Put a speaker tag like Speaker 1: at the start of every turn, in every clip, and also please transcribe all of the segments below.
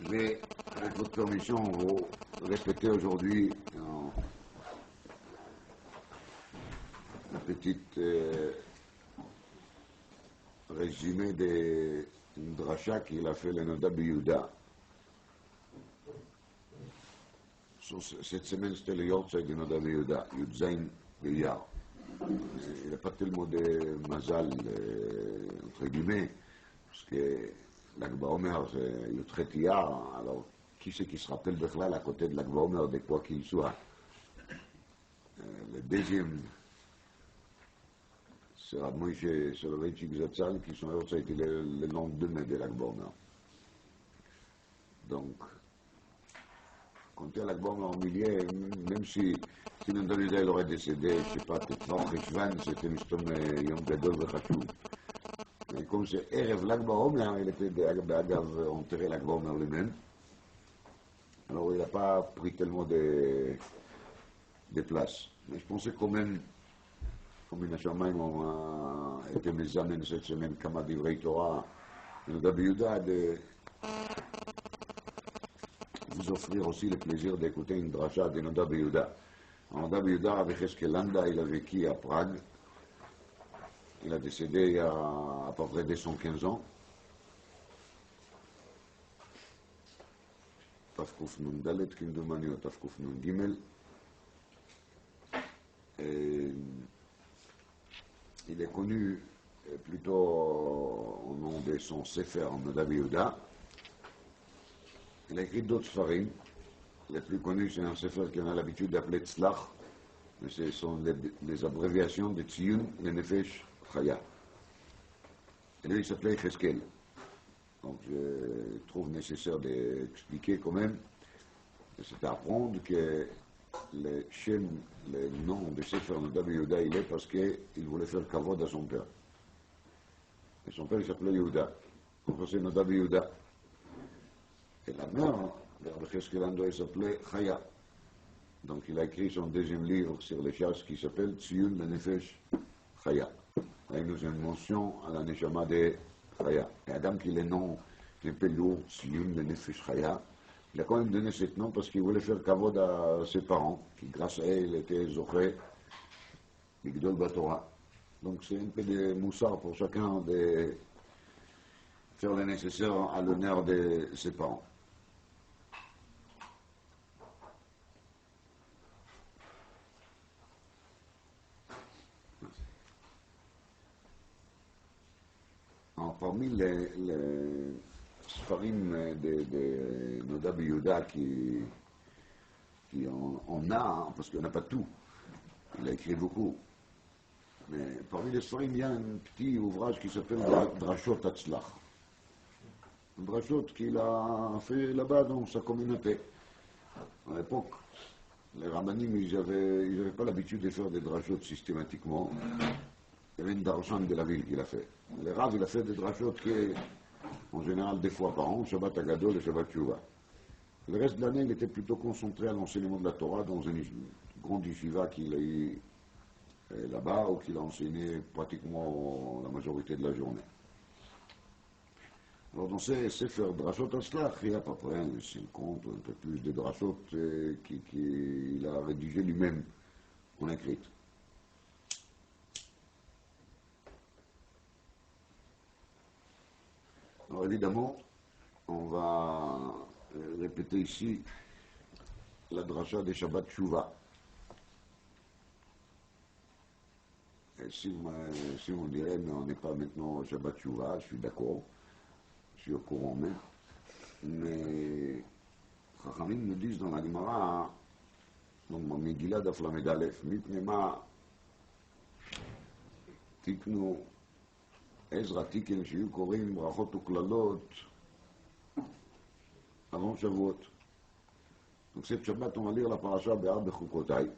Speaker 1: Je vais, avec votre permission, vous répéter aujourd'hui un petit résumé d'une dracha qu'il a fait le Nodab Yehuda. Cette semaine, c'était le Yortzeit du Nodab Yehuda, Yudzain B'Iyar. Il n'a pas tellement de mazal, entre guillemets, parce que l'Akba Omer, c'est Yutret Iyar, alors qui c'est qui se rappelle Bechlal à côté de l'Akba Omer, de quoi qu'il soit. Le deuxième, c'est Rav Moshe Soloveitchik Zatzal, qui sont Yortzeit le lendemain de l'Akba Omer. Donc, quand il y a l'Akba Omer en milieu, même si le Nodab Yehuda il aurait décédé, je ne sais pas, peut-être en Rishvan, c'était Mistom Yom Gadol Vechashuv. Mais comme c'est Erev l'Akba Omer, il était d'Agav enterré l'Akba Omer lui-même. Alors il n'a pas pris tellement de place. Mais je pensais quand même, comme une Hashamaim a été mes amènes cette semaine, Kama Divrei Torah, le Nodab Yehuda, de vous offrir aussi le plaisir d'écouter une dracha de Nodab Yehuda. Nodab Yehuda, avec Eskelanda, il a vécu à Prague. Il a décédé il y a à peu près 215 ans. Tafkuf Nun Dalet, Kindomani, ou Tafkuf Nun Gimel. Il est connu plutôt au nom de son Sefer Nodab Yehuda. Il a écrit d'autres Sfarim. Les plus connus, c'est un Sefer qu'on a l'habitude d'appeler Tzlach, mais ce sont les abréviations de Tziyun, le Nefesh, Chaya. Et lui, il s'appelait Cheskel. Donc, je trouve nécessaire d'expliquer quand même, c'est à apprendre que le Shem, le nom de Sefer Nodab Yehuda, il est parce qu'il voulait faire kavod à son père. Et son père, il s'appelait Yehuda. Donc, c'est Nodab Yehuda. Et la mère, le Cheskelando, il s'appelait Chaya. Donc, il a écrit son deuxième livre sur les chasses qui s'appelle Tziyun le Nefesh Chaya. Là, il nous a une mention à la Neshama de Chaya. Et Adam, qui est le nom un peu lourd, Tziyun le Nefesh Chaya, il a quand même donné ce nom parce qu'il voulait faire kavod à ses parents, qui grâce à elle étaient zoché, Migdol Batora. Donc, c'est un peu de moussard pour chacun de faire le nécessaire à l'honneur de ses parents. Alors, parmi les Sfarim de Nodab Yehuda qui en a, parce qu'il n'y en a pas tout, il a écrit beaucoup, mais parmi les Sfarim, il y a un petit ouvrage qui s'appelle Drashot Hatzlach. Un drashot qu'il a fait là-bas dans sa communauté. À l'époque, les Rabbanim, ils n'avaient pas l'habitude de faire des drashot systématiquement. Il y avait une darshan de la ville qu'il a fait. Le Rav, il a fait des drashot qui, en général, des fois par an, Shabbat Agadol et Shabbat Shuvah. Le reste de l'année, il était plutôt concentré à l'enseignement de la Torah dans une grande yeshiva qu'il a eu là-bas, ou qu'il a enseigné pratiquement la majorité de la journée. Alors, dans ces Sefer Drashot Hatzlach, il y a à peu près 50 ou un peu plus de drashot qu'il a rédigé lui-même en écrit. Alors, évidemment, on va répéter ici la dracha des Shabbat Shuvah. Et si on dirait, mais on n'est pas maintenant au Shabbat Shuvah, je suis d'accord. Je suis au courant même. Mais Chachamim nous disent dans la Gemara, dans ma Megillah Daf Lamed Aleph, Mipnema Tiknu Ezra Tiken שיהיו קוראים ברכות וקללות avant Shavuot. Donc cette Shabbat, on va lire la paracha Be'ar Bechukotai.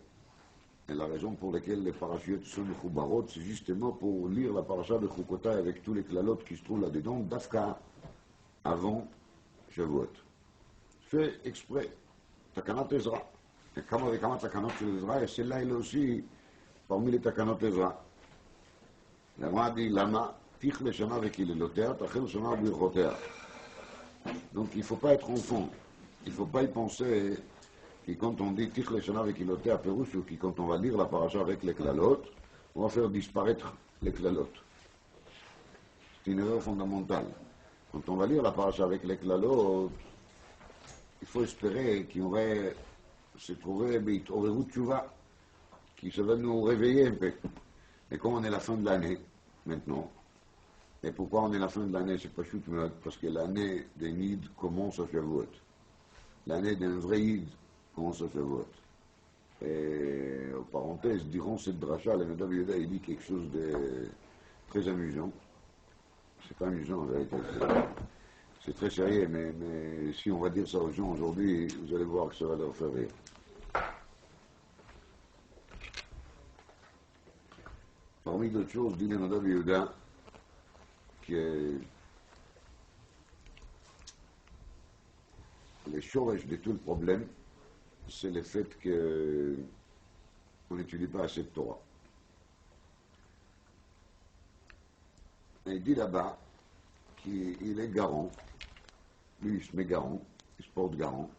Speaker 1: Et la raison pour laquelle les parachutes sont Mechubarot, c'est justement pour lire la paracha Bechukotai avec tous les klalot qui se trouvent là-dedans, d'Afka, avant Shavuot. Fait exprès, Takanat Ezra. Et kama Takanot של Ezra, et celle-là, elle est aussi parmi les Takanot Ezra. La Gemara dit, Lama, Tich לשנה וקללותיה, תחל שנה וברכותיה. Donc il ne faut pas être enfant. Il ne faut pas y penser que quand on dit Tichle Shana avec Iloté à Pérouche ou que quand on va lire la paracha avec les klalotes, on va faire disparaître les klalotes. C'est une erreur fondamentale. Quand on va lire la paracha avec les klalotes, il faut espérer qu'il aurait se trouver Beit'oreru Tshuva, qui se va nous réveiller un peu. Et comme on est la fin de l'année, maintenant, et pourquoi on est la fin de l'année, c'est pas chute, parce que l'année des Nid commence à Shavuot. L'année d'un vrai Yid commence à Shavuot. Et, en parenthèse, durant cette dracha, le Nadav Yehuda, il dit quelque chose de très amusant. C'est pas amusant, en vérité. C'est très sérieux, mais si on va dire ça aux gens aujourd'hui, vous allez voir que ça va leur faire rire. Parmi d'autres choses, dit le Nadav Yehuda, que les chorèches de tout le problème, c'est le fait qu'on n'étudie pas assez de Torah. Et il dit là-bas qu'il est garant, lui il se met garant, il se porte garant,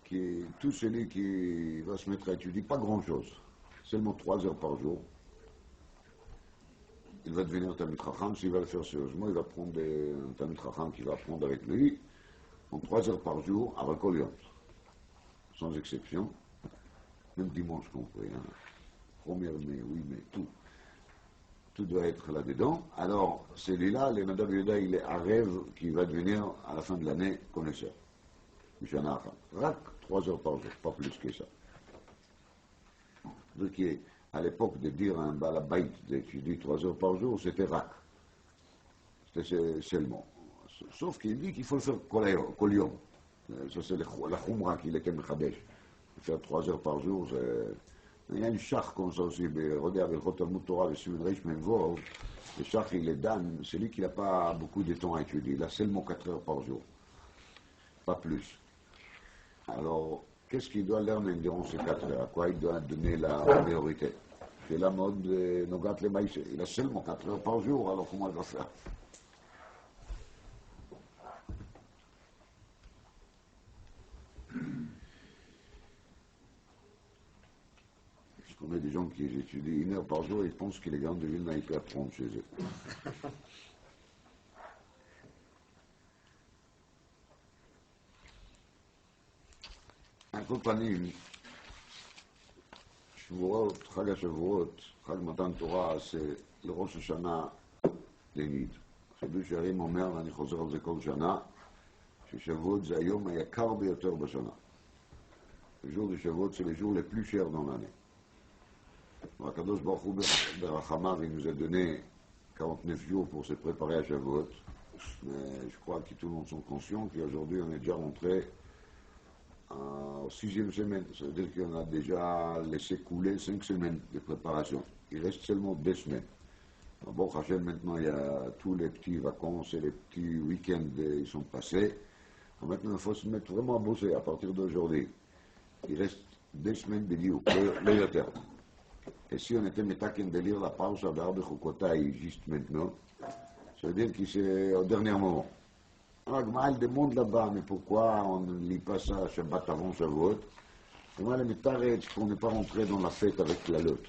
Speaker 1: que tout celui qui va se mettre à étudier, pas grand-chose, seulement 3 heures par jour, il va devenir Talmid Chacham. S'il va le faire sérieusement, il va prendre un Talmid Chacham qui va apprendre avec lui en 3 heures par jour à Kol Yom, sans exception, même dimanche compris. 1er mai, oui, mais tout doit être là-dedans. Alors, celui-là, le Nadav Yehuda, il est à rêve qui va devenir, à la fin de l'année, connaisseur. Mishana Acham. Rak 3 heures par jour, pas plus que ça. Donc, à l'époque de dire un balabait d'étudier 3 heures par jour, c'était rak. C'était seulement. Sauf qu'il dit qu'il faut le faire kol yom. Ça, c'est la khumra qu'il était mechadesh. Faire 3 heures par jour, il y a une charte comme ça aussi. Regarde, le Talmud Torah, le Simen Reish Menvor, le charte, il est dan, c'est lui qui n'a pas beaucoup de temps à étudier. Il a seulement 4 heures par jour. Pas plus. Alors, qu'est-ce qu'il doit lerner durant ces 4 heures? À quoi il doit donner la priorité? C'est la mode de Nogat le Maïs. Il a seulement 4 heures par jour, alors comment il va faire? Je connais des gens qui étudient 1 heure par jour et ils pensent que les grands de Vilna, ils peuvent apprendre chez eux. Un compagnie, Shavuot, Chag HaShavuot, Chag Matan Torah, c'est le Rosh Hashanah des Nid. חידוש הרים אומר, ואני חוזר על זה כל שנה, ששבועות זה היום היקר ביותר בשנה. Le jour de Shavuot, c'est le jour le plus cher dans l'année. Akadosh Baruch Hu Berachamav, il nous a donné 49 jours pour se préparer à Shavuot. Mais je crois que tout le monde sont conscients qu'aujourd'hui, on est déjà rentré en 6e semaine. Ça veut dire qu'on a déjà laissé couler 5 semaines de préparation. Il reste seulement 2 semaines. Bon, Hachem, maintenant, il y a tous les petits vacances et les petits week-ends, ils sont passés. Alors maintenant, il faut se mettre vraiment à bosser à partir d'aujourd'hui. Il reste 2 semaines de liou, le yoter. Et si on était métaken de lire la pause à Darbe Chokotai juste maintenant, ça veut dire que c'est au dernier moment. Alors, Gmaël demande là-bas, mais pourquoi on ne lit pas ça Shabbat avant Shavuot? Moi, le métarret, pour ne pas rentrer dans la fête avec la lotte.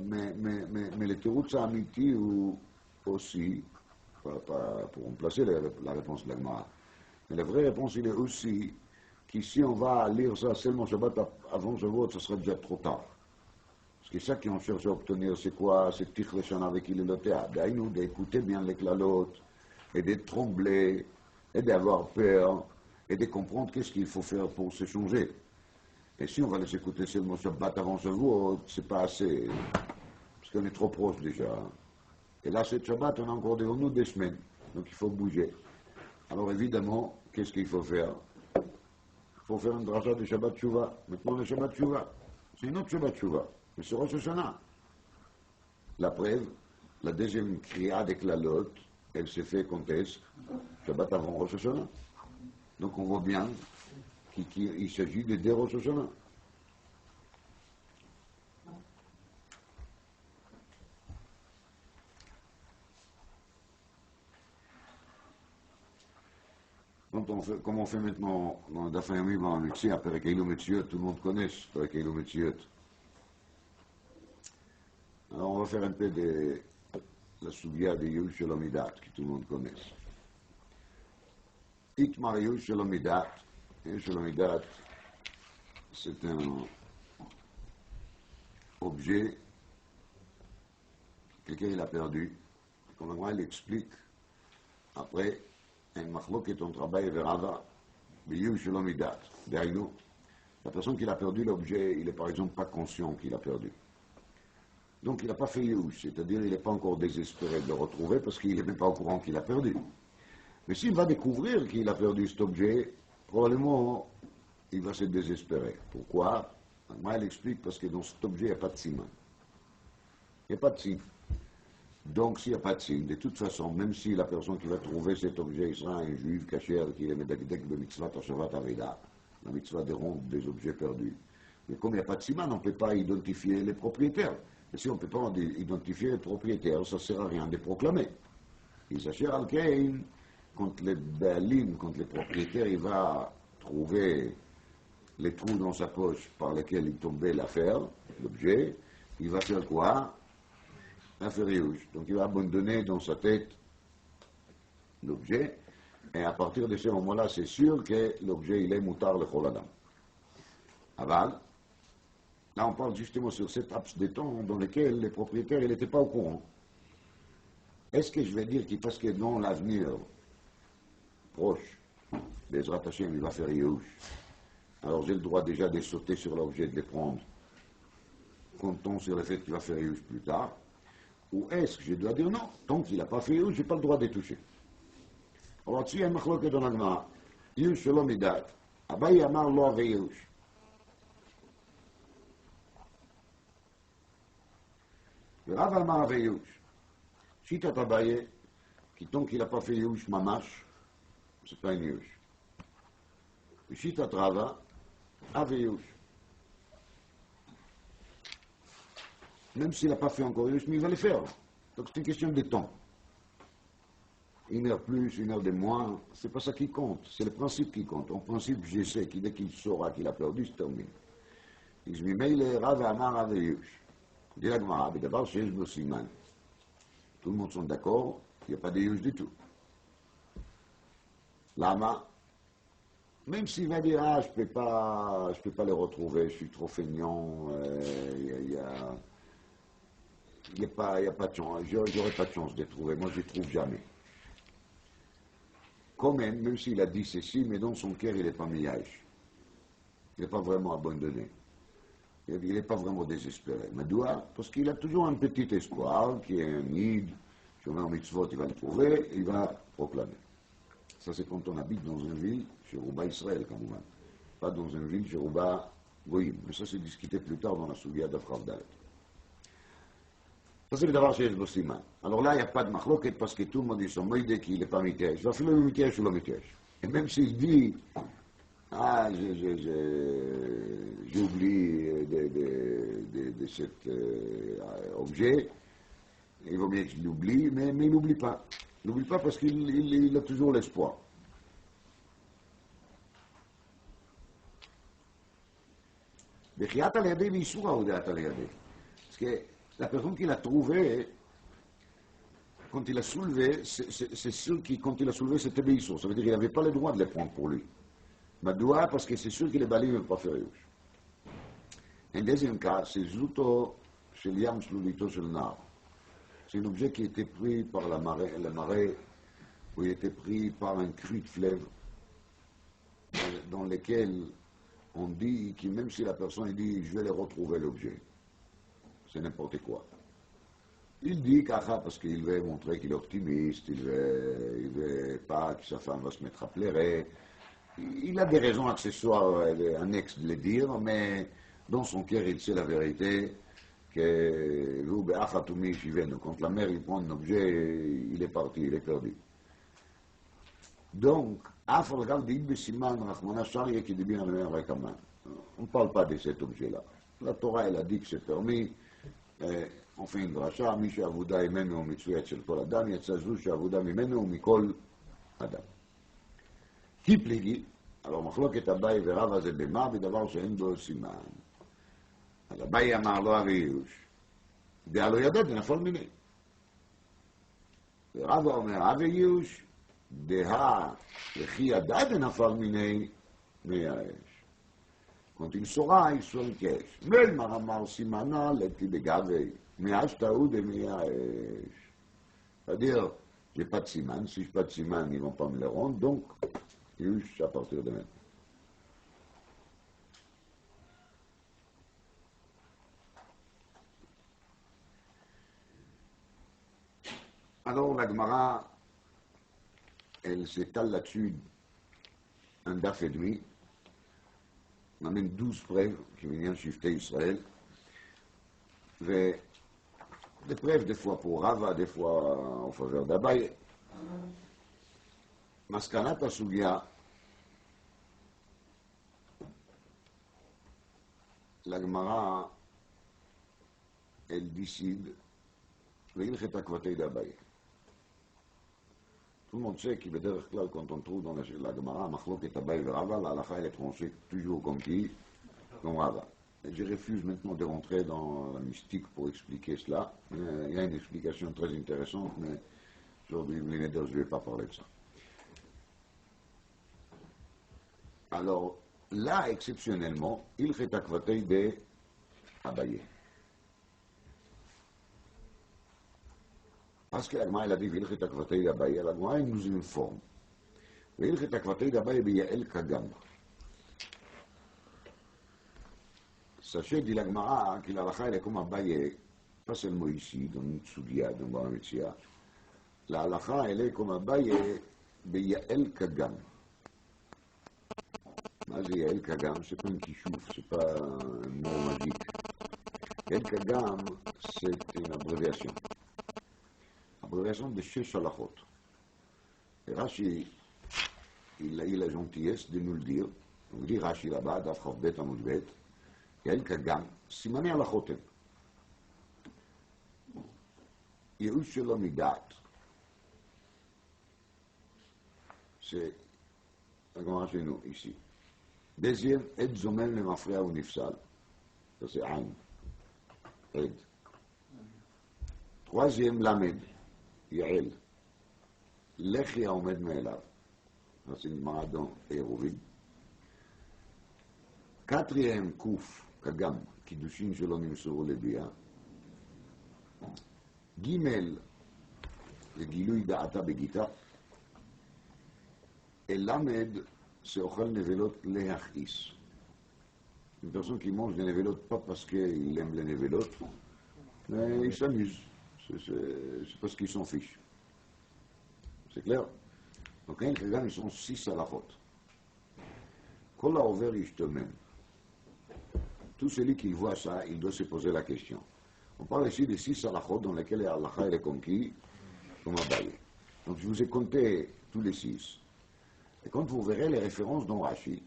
Speaker 1: Mais le Teroutz Amiti aussi, pas pour remplacer la réponse de l'Agmara, mais la vraie réponse, il est aussi qu'ici on va lire ça seulement Shabbat avant Shavuot, ça serait déjà trop tard. Parce que ça qu'on cherche à obtenir, c'est quoi? C'est Tichle Shana avec il est le théâtre. D'ailleurs, d'écouter bien les klalotes, et de trembler, et d'avoir peur, et de comprendre qu'est-ce qu'il faut faire pour se changer. Et si on va les écouter seulement Shabbat avant Shavuot, c'est pas assez, parce qu'on est trop proche déjà. Et là, cette Shabbat, on a encore devant nous 2 semaines, donc il faut bouger. Alors évidemment, qu'est-ce qu'il faut faire? Il faut faire un dracha de Shabbat Shuvah. Maintenant, le Shabbat Shuvah, c'est une autre Shabbat Shuvah, mais c'est Rosh Hashanah. La preuve, la deuxième kriya avec la lotte, elle s'est fait quand est-ce? Shabbat avant Rosh Hashanah. Donc on voit bien qu'il s'agit de 2 Rosh Hashanah. comme on fait maintenant dans le Daf Yomi, dans le Metziot, après Keilu Metziot, tout le monde connaît, après Keilu Metziot. Alors on va faire un peu de la Sougia de Yehush Shalomidat, que tout le monde connaît. Itmar Yehush Shalomidat, Yehush Shalomidat, c'est un objet que quelqu'un il a perdu. Comme il explique, après, un machloket entre Rabba et Rava, Yehush Shalomidat, derrière la personne qui a perdu l'objet, il n'est par exemple pas conscient qu'il a perdu. Donc il n'a pas fait Yehush, c'est-à-dire il n'est pas encore désespéré de le retrouver parce qu'il n'est même pas au courant qu'il a perdu. Mais s'il va découvrir qu'il a perdu cet objet, probablement il va se désespérer. Pourquoi? Moi, elle explique parce que dans cet objet, il n'y a pas de siman. Il n'y a pas de signe. Donc s'il n'y a pas de signe, de toute façon, même si la personne qui va trouver cet objet sera un juif caché qui est medagdek de mitzvah tashavat aveda, la mitzvah de rendre des objets perdus. Mais comme il n'y a pas de siman, on ne peut pas identifier les propriétaires. Et si on ne peut pas identifier les propriétaires, ça ne sert à rien de proclamer. Il s'agit à Al-Kain, quand les balim, quand les propriétaires, il va trouver les trous dans sa poche par lesquels il tombait l'affaire, l'objet, il va faire quoi? L'affaire Yehush. Donc il va abandonner dans sa tête l'objet, et à partir de ce moment-là, c'est sûr que l'objet, il est moutar le choladam. Aval. Là, on parle justement sur cet laps de temps dans lequel les propriétaires n'étaient pas au courant. Est-ce que je vais dire que parce que dans l'avenir proche, Bezrat Hashem, il va faire Yehush, alors j'ai le droit déjà de sauter sur l'objet, de les prendre, comptons sur le fait qu'il va faire Yehush plus tard, ou est-ce que je dois dire non, tant qu'il n'a pas fait Yehush, je n'ai pas le droit de les toucher. Alors dessus, il y a un machloket dans l'Agmara, Yehush Shalom Idat, Abaye Amar lo ave Yehush. Rav Amar ave Yehush. Shitat Abaye, qui tant qu'il n'a pas fait Yehush Mamash, c'est pas un Yehush. Shitat Rava, ave Yehush. Même s'il n'a pas fait encore Yehush, mais il va le faire. Donc c'est une question de temps. Une heure plus, une heure de moins, c'est pas ça qui compte, c'est le principe qui compte. En principe, je sais que dès qu'il saura qu'il a perdu, c'est terminé. Il se met le Rav Amar ave Yehush. Dit la Gemara, d'abord, chez le Siman. Tout le monde sont d'accord, il n'y a pas de Yehush du tout. Lama, même s'il va dire, ah, je peux pas les retrouver, je suis trop feignant, il n'y a pas de chance, j'aurais pas de chance de les trouver, moi je les trouve jamais. Quand même s'il a dit ceci, mais dans son cœur, il n'est pas miyash. Il n'est pas vraiment abandonné. Il n'est pas vraiment désespéré. Mais d'où? Parce qu'il a toujours un petit espoir, qui est un nid, Shomer Mitzvot, il va le trouver, il va proclamer. Ça, c'est quand on habite dans une ville, chez Rouba Israël, quand même. Pas dans une ville, chez Rouba Goïm. Mais ça, c'est discuté plus tard dans la Sougia d'Afravdalet. Ça, c'est le d'abord chez Siman. Alors là, il n'y a pas de machloket parce que tout le monde dit son moïde qu'il n'est pas mitesh. Il va faire le mitesh ou le mitesh. Et même s'il dit, ah, j'ai oublié de cet objet, il vaut bien qu'il l'oublie, mais il n'oublie pas. Il n'oublie pas parce qu'il a toujours l'espoir. Parce que la personne qui l'a trouvé, quand il l'a soulevé, c'est sûr que quand il l'a soulevé, c'était Beissour. Ça veut dire qu'il n'avait pas le droit de les prendre pour lui. Madoua, parce que c'est sûr que les balim ne peuvent pas faire Yehush. Un deuxième cas, c'est Zluto chez Liam Slulito chez le Nar. C'est un objet qui a été pris par la marée, où il a été pris par un cru de fleuve, dans lequel on dit que même si la personne dit je vais le retrouver l'objet, c'est n'importe quoi. Il dit qu'aha parce qu'il veut montrer qu'il est optimiste, il veut pas que sa femme va se mettre à pleurer. Il a des raisons accessoires annexes de le dire, mais dans son cœur, il sait la vérité que quand la mère il prend un objet, il est parti, il est perdu. Donc, on ne parle pas de cet objet-là. La Torah, elle a dit que c'est permis. On fait une dracha, Misha Avuda Imenu Mitzuyat Shel Kol Adam, Yatzazlu Shavuda Mimenu Mikol Adam. טיפליגי, alors מחלוקת אביי ורבא זה במה בדבר שאין בו סימן. אז אביי אמר לו הרי ייאוש, דעה לא ידע דנפל מיני. ורבא אומר הרי ייאוש, דעה לכי ידע דנפל מיני מהאש. Quand il saura, il se cache. Mais le maramar simana, les petits dégavés, mais ashtaoud et miaesh. C'est-à-dire, j'ai pas de siman, si j'ai pas de siman, ils vont pas me le rendre, donc, yush à partir de maintenant. Alors, la Gemara, elle s'étale là-dessus un daf et demi. On amène 12 preuves qui viennent shifter Israël. Des preuves, des fois pour Rava, des fois en faveur d'Abaye. Maskanat Asugia, la Gemara, elle décide, l'ilchet akvatei d'Abaye. Tout le monde sait qu'il veut dire que quand on trouve dans la Gemara, Machlok Abaye et Rava, la halakha elle est tranchée toujours comme qui, comme Rava. Et je refuse maintenant de rentrer dans la mystique pour expliquer cela. Il y a une explication très intéressante, mais aujourd'hui, je ne vais pas parler de ça. Alors, là, exceptionnellement, il fait akvatei de Abaye. Parce que la Gemara a dit Vilchet Akvatei d'Abaye, la Gemara nous informe. Vilchet Akvatei d'Abaye Biyael Kagam. Sachez, dit la Gemara, que la halakha est comme Abaye, pas seulement ici, dans une Tsugia, dans Baba Metzia. La halakha elle est comme Abaye Biyael Kagam. Mais Yael Kagam, c'est pas un kishouf, c'est pas un mot magique. Yael Kagam, c'est une abréviation. Abréviation de Shesh Halachot. Et Rashi, il a eu la gentillesse de nous le dire. On dit Rashi là-bas, Daf Chav Bet Amud Bet, Yael Kagam, Simani Halachotem. Yehush Shelo Midat. C'est la Gemara chez nous, ici. Deuxième, Ed Zomen le Mafria ou Nifsal. Ça c'est Ain. Ed. Troisième, Lamed. Yael, Lechi Aomed Me'elav, c'est une Maradon et Rovin. Quatrième, Kouf, Kagam, Kiddushin Shelom Imsuru Lebia. Gimel, le Gilui Da'ata Begita. Et Lamed, c'est Ochel Nevelot Leachis. Une personne qui mange des nevelotes pas parce qu'il aime les nevelotes, mais il s'amuse. C'est parce qu'ils s'en fichent. C'est clair? Donc, un Kagam, ils sont 6 à la route. Quand la ouvert, il te même. Tout celui qui voit ça, il doit se poser la question. On parle ici de 6 à la route dans lesquels Allah est conquis, comme Abaye. Donc, je vous ai compté tous les 6. Et quand vous verrez les références dans Rashi,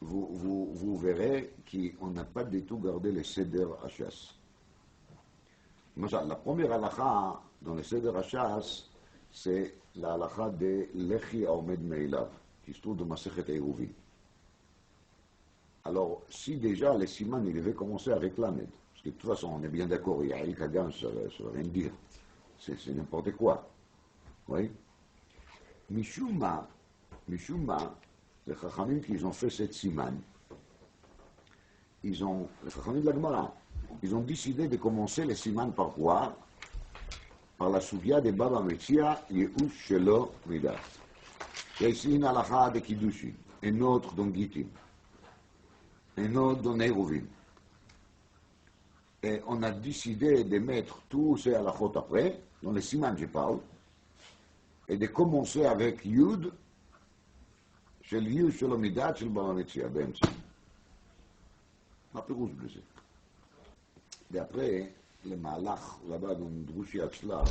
Speaker 1: vous verrez qu'on n'a pas du tout gardé les Seder Hachas. La première halakha dans le Seder Hachas, c'est la halakha de Lechi Aomed Me'elav, qui se trouve dans Masechet Eruvin. Alors, si déjà les siman, il devait commencer avec Lamed, parce que de toute façon, on est bien d'accord, il y a El Kagam, ça ne veut rien dire. C'est n'importe quoi. Oui? Mishuma, les Chachamim qui ont fait cette siman, les Chachamim de la Gemara, ils ont décidé de commencer les siman par quoi? Par la souvia de Baba Metzia, Yehush Shelo Midat. Il y a ici une halakha de Kiddushin, un autre dans Gittin, un autre dans Eruvin. Et on a décidé de mettre tous ces halakhot après, dans les siman je parle, et de commencer avec Yud, chez Yehush Shelo Midat, chez Baba Metzia, באמצע. מה פירוש בזה? D'après le malach là-bas dans Drushi Atzlach,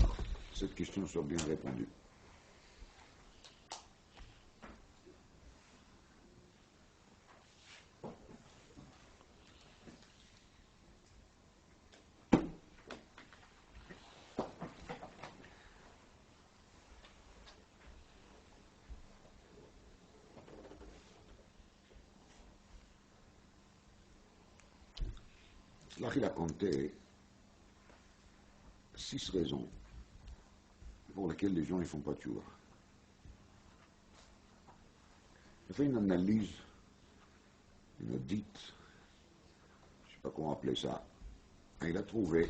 Speaker 1: cette question soit bien répondue. Là, il a compté 6 raisons pour lesquelles les gens ne font pas de tchouva. Il a fait une analyse, une audit, je ne sais pas comment appeler ça. Et il a trouvé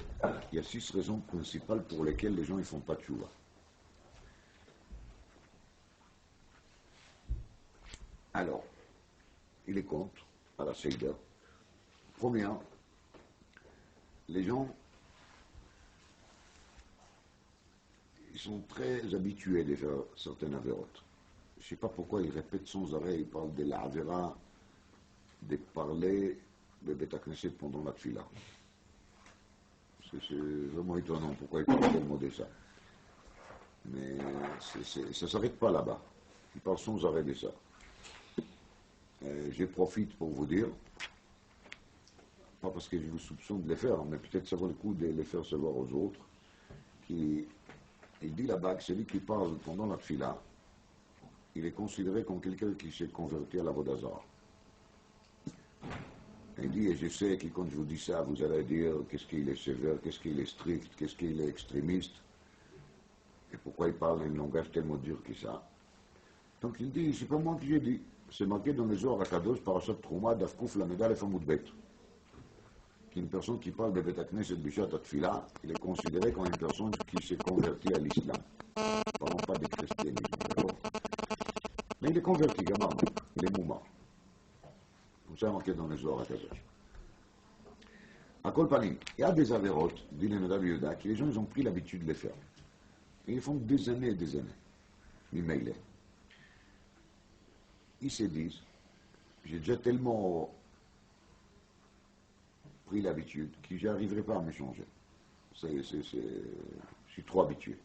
Speaker 1: qu'il y a 6 raisons principales pour lesquelles les gens ne font pas de tchouva. Alors, il les compte à la Seider. Première, les gens, ils sont très habitués de faire certaines avérotes. Je ne sais pas pourquoi ils répètent sans arrêt, ils parlent de la avéra, de parler de Beth Knesset pendant la tfila. C'est vraiment étonnant pourquoi ils parlent tellement de ça. Mais ça ne s'arrête pas là-bas. Ils parlent sans arrêt de ça. Je profite pour vous dire, pas parce que je vous soupçonne de les faire, mais peut-être ça vaut le coup de les faire savoir aux autres, il dit là-bas que celui qui parle pendant la tfila, il est considéré comme quelqu'un qui s'est converti à la Vodazar. Il dit, et je sais que quand je vous dis ça, vous allez dire qu'est-ce qu'il est sévère, qu'est-ce qu'il est strict, qu'est-ce qu'il est extrémiste, et pourquoi il parle un langage tellement dur que ça. Donc il dit, c'est pas moi qui j'ai dit, c'est marqué dans les Zohar HaKadosh, Parashat Trouma, Dafkouf, Lameda, Lefamut Bet. Qu'une personne qui parle de Beth Knesset Bishat Atfila, il est considéré comme une personne qui s'est convertie à l'islam. Parlons pas de christianisme, d'accord. Mais il est converti, gamin, il est mouma. Comme ça, marqué dans les Zohar HaKadosh. À Kol Panim, il y a des avérotes, dit le Rabbi Yehuda, que les gens ils ont pris l'habitude de les faire. Et ils font des années et des années. L'email. Ils se disent, j'ai déjà tellement pris l'habitude que je n'arriverai pas à me changer. Je suis trop habitué.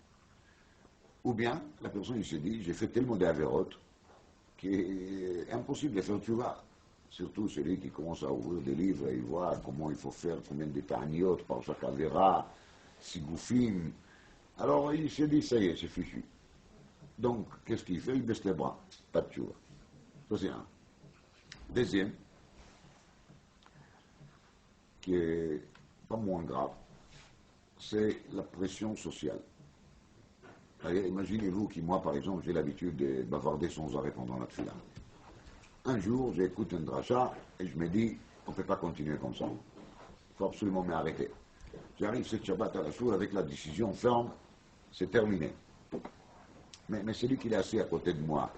Speaker 1: Ou bien, la personne il se dit, j'ai fait tellement d'avérotes qu'il est impossible de faire tchouva. Surtout celui qui commence à ouvrir des livres et il voit comment il faut faire, combien de ta'aniyot par chaque avéra, sigoufim. Alors il se dit, ça y est, c'est fichu. Donc, qu'est-ce qu'il fait? Il baisse les bras. Pas de tchouva. Ça c'est un. Deuxième, qui est pas moins grave, c'est la pression sociale. Imaginez-vous que moi, par exemple, j'ai l'habitude de bavarder sans arrêt pendant la tfila. Un jour, j'écoute un dracha et je me dis, on ne peut pas continuer comme ça. Il faut absolument m'arrêter. J'arrive cette Shabbat à la choule avec la décision ferme, c'est terminé. Mais celui qui est assis à côté de moi,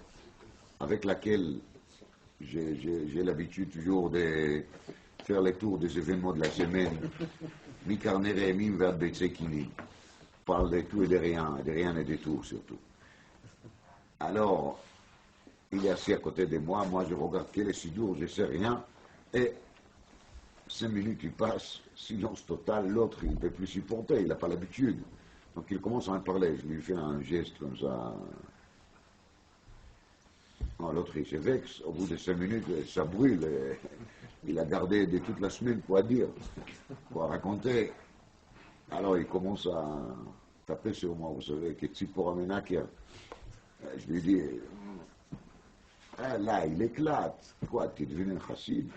Speaker 1: avec laquelle j'ai l'habitude toujours de faire les tours des événements de la semaine, mi carnere, mi vers Betsekini, parle de tout et de rien et de tout surtout. Alors, il est assis à côté de moi, moi je regarde quel est Sidour, je ne sais rien, et 5 minutes il passe, silence total, l'autre il ne peut plus supporter, il n'a pas l'habitude. Donc il commence à en parler, je lui fais un geste comme ça. L'autre il se vexe, au bout de 5 minutes ça brûle, et il a gardé de toute la semaine quoi dire, quoi raconter. Alors il commence à taper sur moi, vous savez, que Tzipora Menaker. Je lui dis, ah, là il éclate, quoi, tu es devenu un chassid,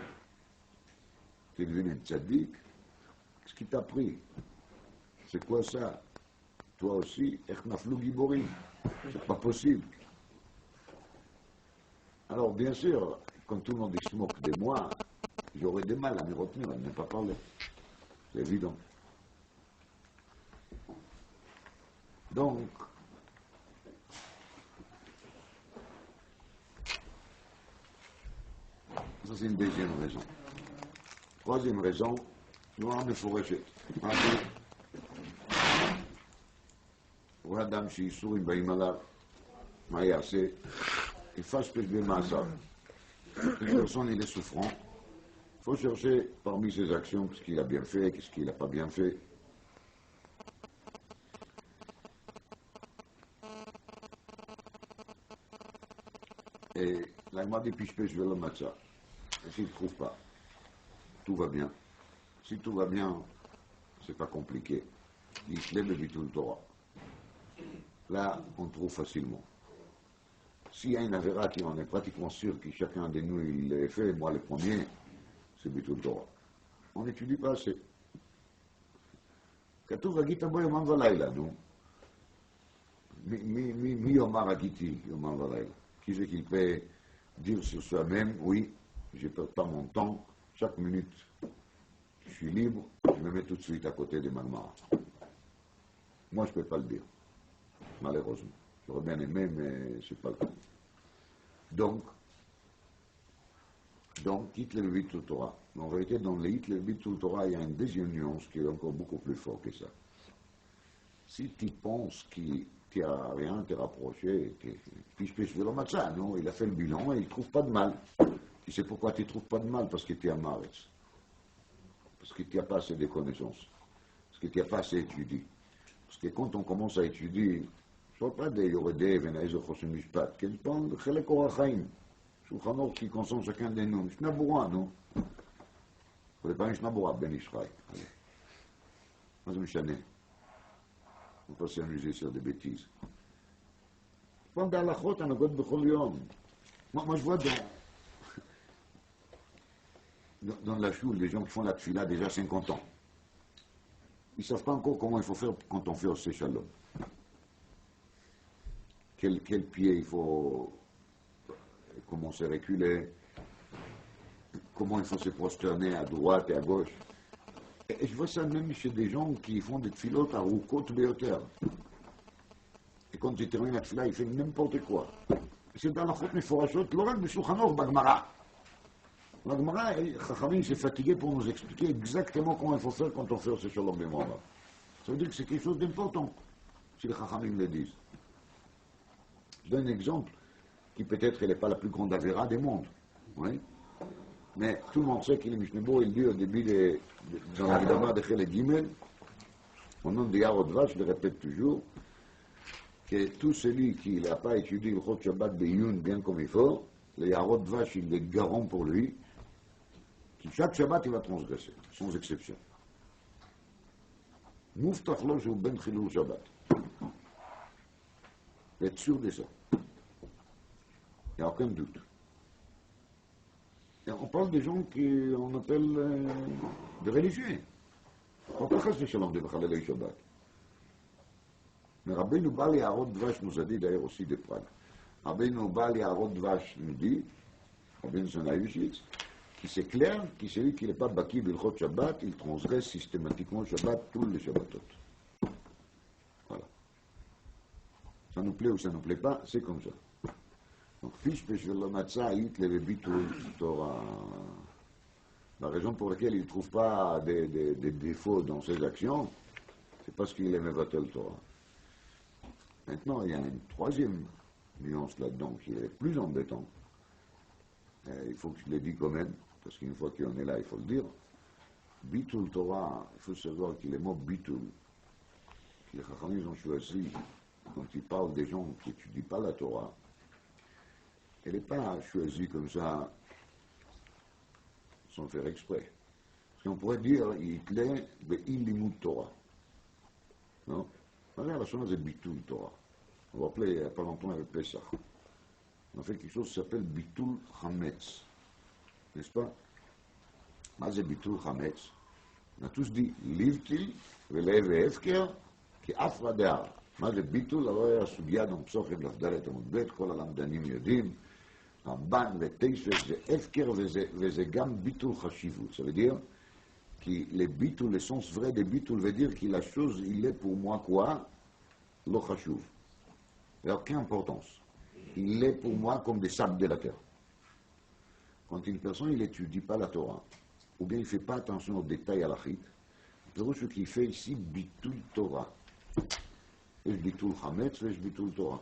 Speaker 1: tu es devenu un tzaddik, qu'est-ce qui t'a pris? C'est quoi ça? Toi aussi, Echnaflou Giborim, c'est pas possible. Alors, bien sûr, quand tout le monde se moque de moi, j'aurais des mal à me retenir, à ne pas parler. C'est évident. Donc, ça c'est une deuxième raison. Troisième raison, nous on faut rejeter. רואה אדם שאיסורים באים עליו, מה יעשה? יפש פש במעשיו. Une personne, il est souffrant. Il faut chercher parmi ses actions ce qu'il a bien fait, ce qu'il n'a pas bien fait. Et l'agma dit pishpesh velo matza. Et s'il ne trouve pas, tout va bien. Si tout va bien, c'est pas compliqué. L'islam est bitul Torah. Là, on trouve facilement. S'il y a une avéra qui en est pratiquement sûr que chacun de nous il l'ait fait, moi le premier, c'est bitul Torah. On n'étudie pas assez. כתוב, הגית בו יומם ולילה, נו. מי יאמר הגיתי יומם ולילה? Qui c'est qu'il peut dire sur soi-même, oui, je ne perds pas mon temps, chaque minute, je suis libre, je me mets tout de suite à côté des Magmara. Moi, je ne peux pas le dire, malheureusement. J'aurais bien aimé, mais ce n'est pas le cas. Donc, Hitler Bitul Torah. En vérité, dans les Hitler Bitul Torah, il y a une deuxième nuance qui est encore beaucoup plus forte que ça. Si tu penses qu'il n'y a rien à te rapprocher, puis je peux le matcha, non? Il a fait le bilan et il ne trouve pas de mal. Tu sais pourquoi tu ne trouves pas de mal? Parce que tu es à Maretz. Parce que tu n'as pas assez de connaissances. Parce que tu n'as pas assez étudié. Parce que quand on commence à étudier, je ne parle pas des Yoredé, Venaïzo, Chosim Mishpat, je parle de Chelek Orachaim. Shulchan Aruch qui consomme chacun de nous. Mishnah Bura, non? Il ne faut pas Mishnah Bura, Ben Ishraï. Moi, je me chanais. On peut s'amuser sur des bêtises. Moi, je vois dans la choule des gens qui font la tfila déjà 50 ans. Ils ne savent pas encore comment il faut faire quand on fait Osé Shalom. Quel pied il faut commencer à reculer, comment il faut se prosterner à droite et à gauche. Et je vois ça même chez des gens qui font des tfilotes à roukout béoter. Et quand ils terminent la tfila, ils font n'importe quoi. C'est dans la chot meforachot, l'oral de Shulchan Aruch, Bagmara. La Gemara, Chachamim s'est fatigué pour nous expliquer exactement comment il faut faire quand on fait ce shalom mémoire. Ça veut dire que c'est quelque chose d'important, si les Chachamim le disent. Je donne un exemple qui peut-être n'est pas la plus grande avéra des mondes. Oui? Mais tout le monde sait qu'il est Mishnebo, il dit au début dans la Gdama de Chelek Gimel, au nom de Yarod Vash, je le répète toujours, que tout celui qui n'a pas étudié le Chot Shabbat de Yun bien comme il faut, le Yarod Vash, il est garant pour lui, qui chaque Shabbat il va transgresser, sans exception. Mouftach lo ou ben chilul Shabbat. Être sûr de ça. Il n'y a aucun doute. Et on parle des gens qu'on appelle des religieux. On ne parle pas de shalom de Bachalelei Shabbat. Mais Rabbeinu Bali Arod Dvash nous a dit d'ailleurs aussi de Prague. Rabbeinu Bali Arod Dvash nous dit, Rabbeinu Zanaïvishitz, que c'est clair que celui qui n'est pas baki d'Ilchot Shabbat, il transgresse systématiquement Shabbat, tous les Shabbatot. Voilà. Ça nous plaît ou ça ne nous plaît pas, c'est comme ça. Donc, fiche pêche le matzah, it le bitul Torah. La raison pour laquelle il ne trouve pas des défauts dans ses actions, c'est parce qu'il aime Vatel Torah. Maintenant, il y a une troisième nuance là-dedans qui est plus embêtante. Il faut que je le dise quand même, parce qu'une fois qu'on est là, il faut le dire. Bitul Torah, il faut savoir que les mots bitul, que les Chachamim ont choisi quand ils parlent des gens qui n'étudient pas la Torah, elle n'est pas choisie comme ça, sans faire exprès. Parce qu'on pourrait dire, Hitler, be'illimut Torah. Non? Regarde, la chose c'est bitul Torah. On va appeler il n'y a pas longtemps avec Pesach. On a fait quelque chose qui s'appelle bitul Hametz. N'est-ce pas? Mais c'est bitul Hametz. On a tous dit, livtil, velev et efker, qui afra de'ar. מה זה ביטול? הרי הסוגיה גם פסוחים לפדלת עמוד ב', כל הלמדנים יודעים, רמב"ן ותשע זה הפקר וזה גם ביטול חשיבות. Ça veut dire que le bitul, le sens vrai de bitul veut dire que la chose, il est pour moi quoi? Lo chashuv. Il n'y a aucune importance. Il est pour moi comme des sables de la terre. Quand une personne, il n'étudie pas la Torah, ou bien il ne fait pas attention aux détails halachiques, c'est ce qu'il fait ici, bitul Torah. יש ביטול חמץ ויש ביטול תורה.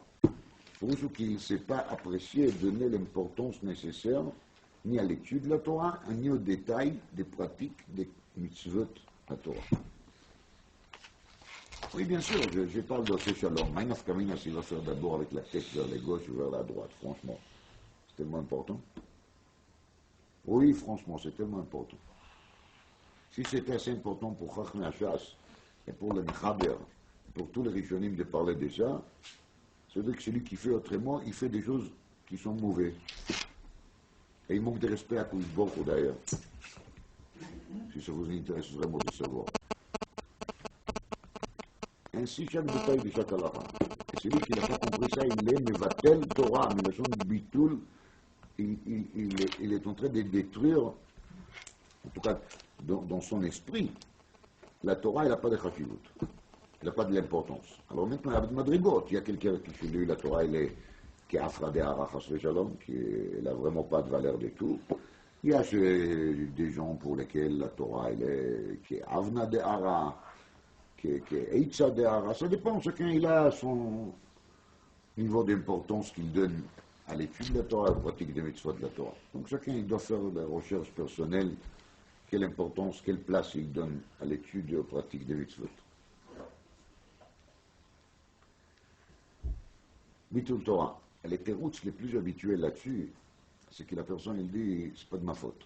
Speaker 1: Pour ceux qui ne sait pas apprécier et donner l'importance nécessaire ni à l'étude de la Torah, ni aux détails des pratiques des mitzvot de la Torah. Oui, bien sûr, je parle de ce shalom. Maïnaf Kamina, s'il va faire d'abord avec la tête vers la gauche ou vers la droite, franchement, c'est tellement important. Oui, franchement, c'est tellement important. Si c'était assez important pour Chachmei Hashas et pour le Mechaber, pour tous les Rishonim de parler de ça, c'est-à-dire que celui qui fait autrement, il fait des choses qui sont mauvaises. Et il manque de respect à Kouch Borou d'ailleurs. Si ça vous intéresse vraiment de savoir. Ainsi, chaque détail de chaque halakha. Et celui qui n'a pas compris ça, il est mevatel Torah, mais le son du bitoul, il est en train de détruire, en tout cas dans son esprit, la Torah, elle n'a pas de chashivut. Elle n'a pas de l'importance. Alors maintenant, il y a des madrigot. Il y a quelqu'un qui chez lui, la Torah, elle est qui est afra de hara chas shalom, qui n'a vraiment pas de valeur du tout. Il y a des gens pour lesquels la Torah, elle est, qui est avna de hara, qui est eitza de hara. Ça dépend, chacun il a son niveau d'importance qu'il donne à l'étude de la Torah, à la pratique des mitzvot de la Torah. Donc chacun il doit faire des recherches personnelles, quelle importance, quelle place il donne à l'étude et aux pratiques des mitzvot. Bitul Torah, les terouts les plus habituels là-dessus, c'est que la personne il dit c'est pas de ma faute.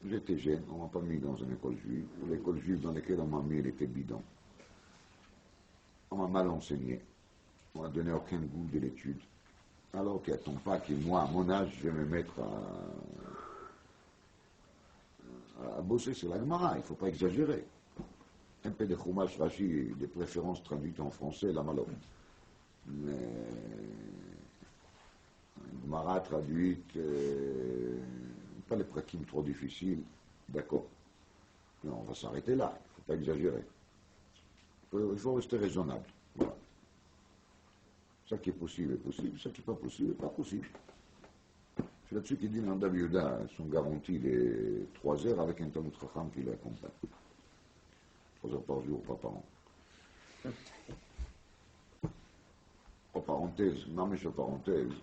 Speaker 1: J'étais jeune, on m'a pas mis dans une école juive, l'école juive dans laquelle on m'a mis elle était bidon. On m'a mal enseigné, on m'a donné aucun goût de l'étude. Alors qu'il n'attend pas que moi, à mon âge, je vais me mettre à bosser sur la Gemara, il ne faut pas exagérer. Un peu de Chumash Rashi, de préférence traduite en français, la malo. Mais Gemara traduite, pas les prakim trop difficiles, d'accord. Mais on va s'arrêter là, il ne faut pas exagérer. Il faut rester raisonnable. Voilà. Ça qui est possible, ça qui n'est pas possible, pas possible. C'est là-dessus qu'il dit dans Rabbi Yehuda, sont garantis les 3 heures avec un Talmud Chacham qui l'accompagne. 3 heures par jour, pas par an. En parenthèse, parenthèse,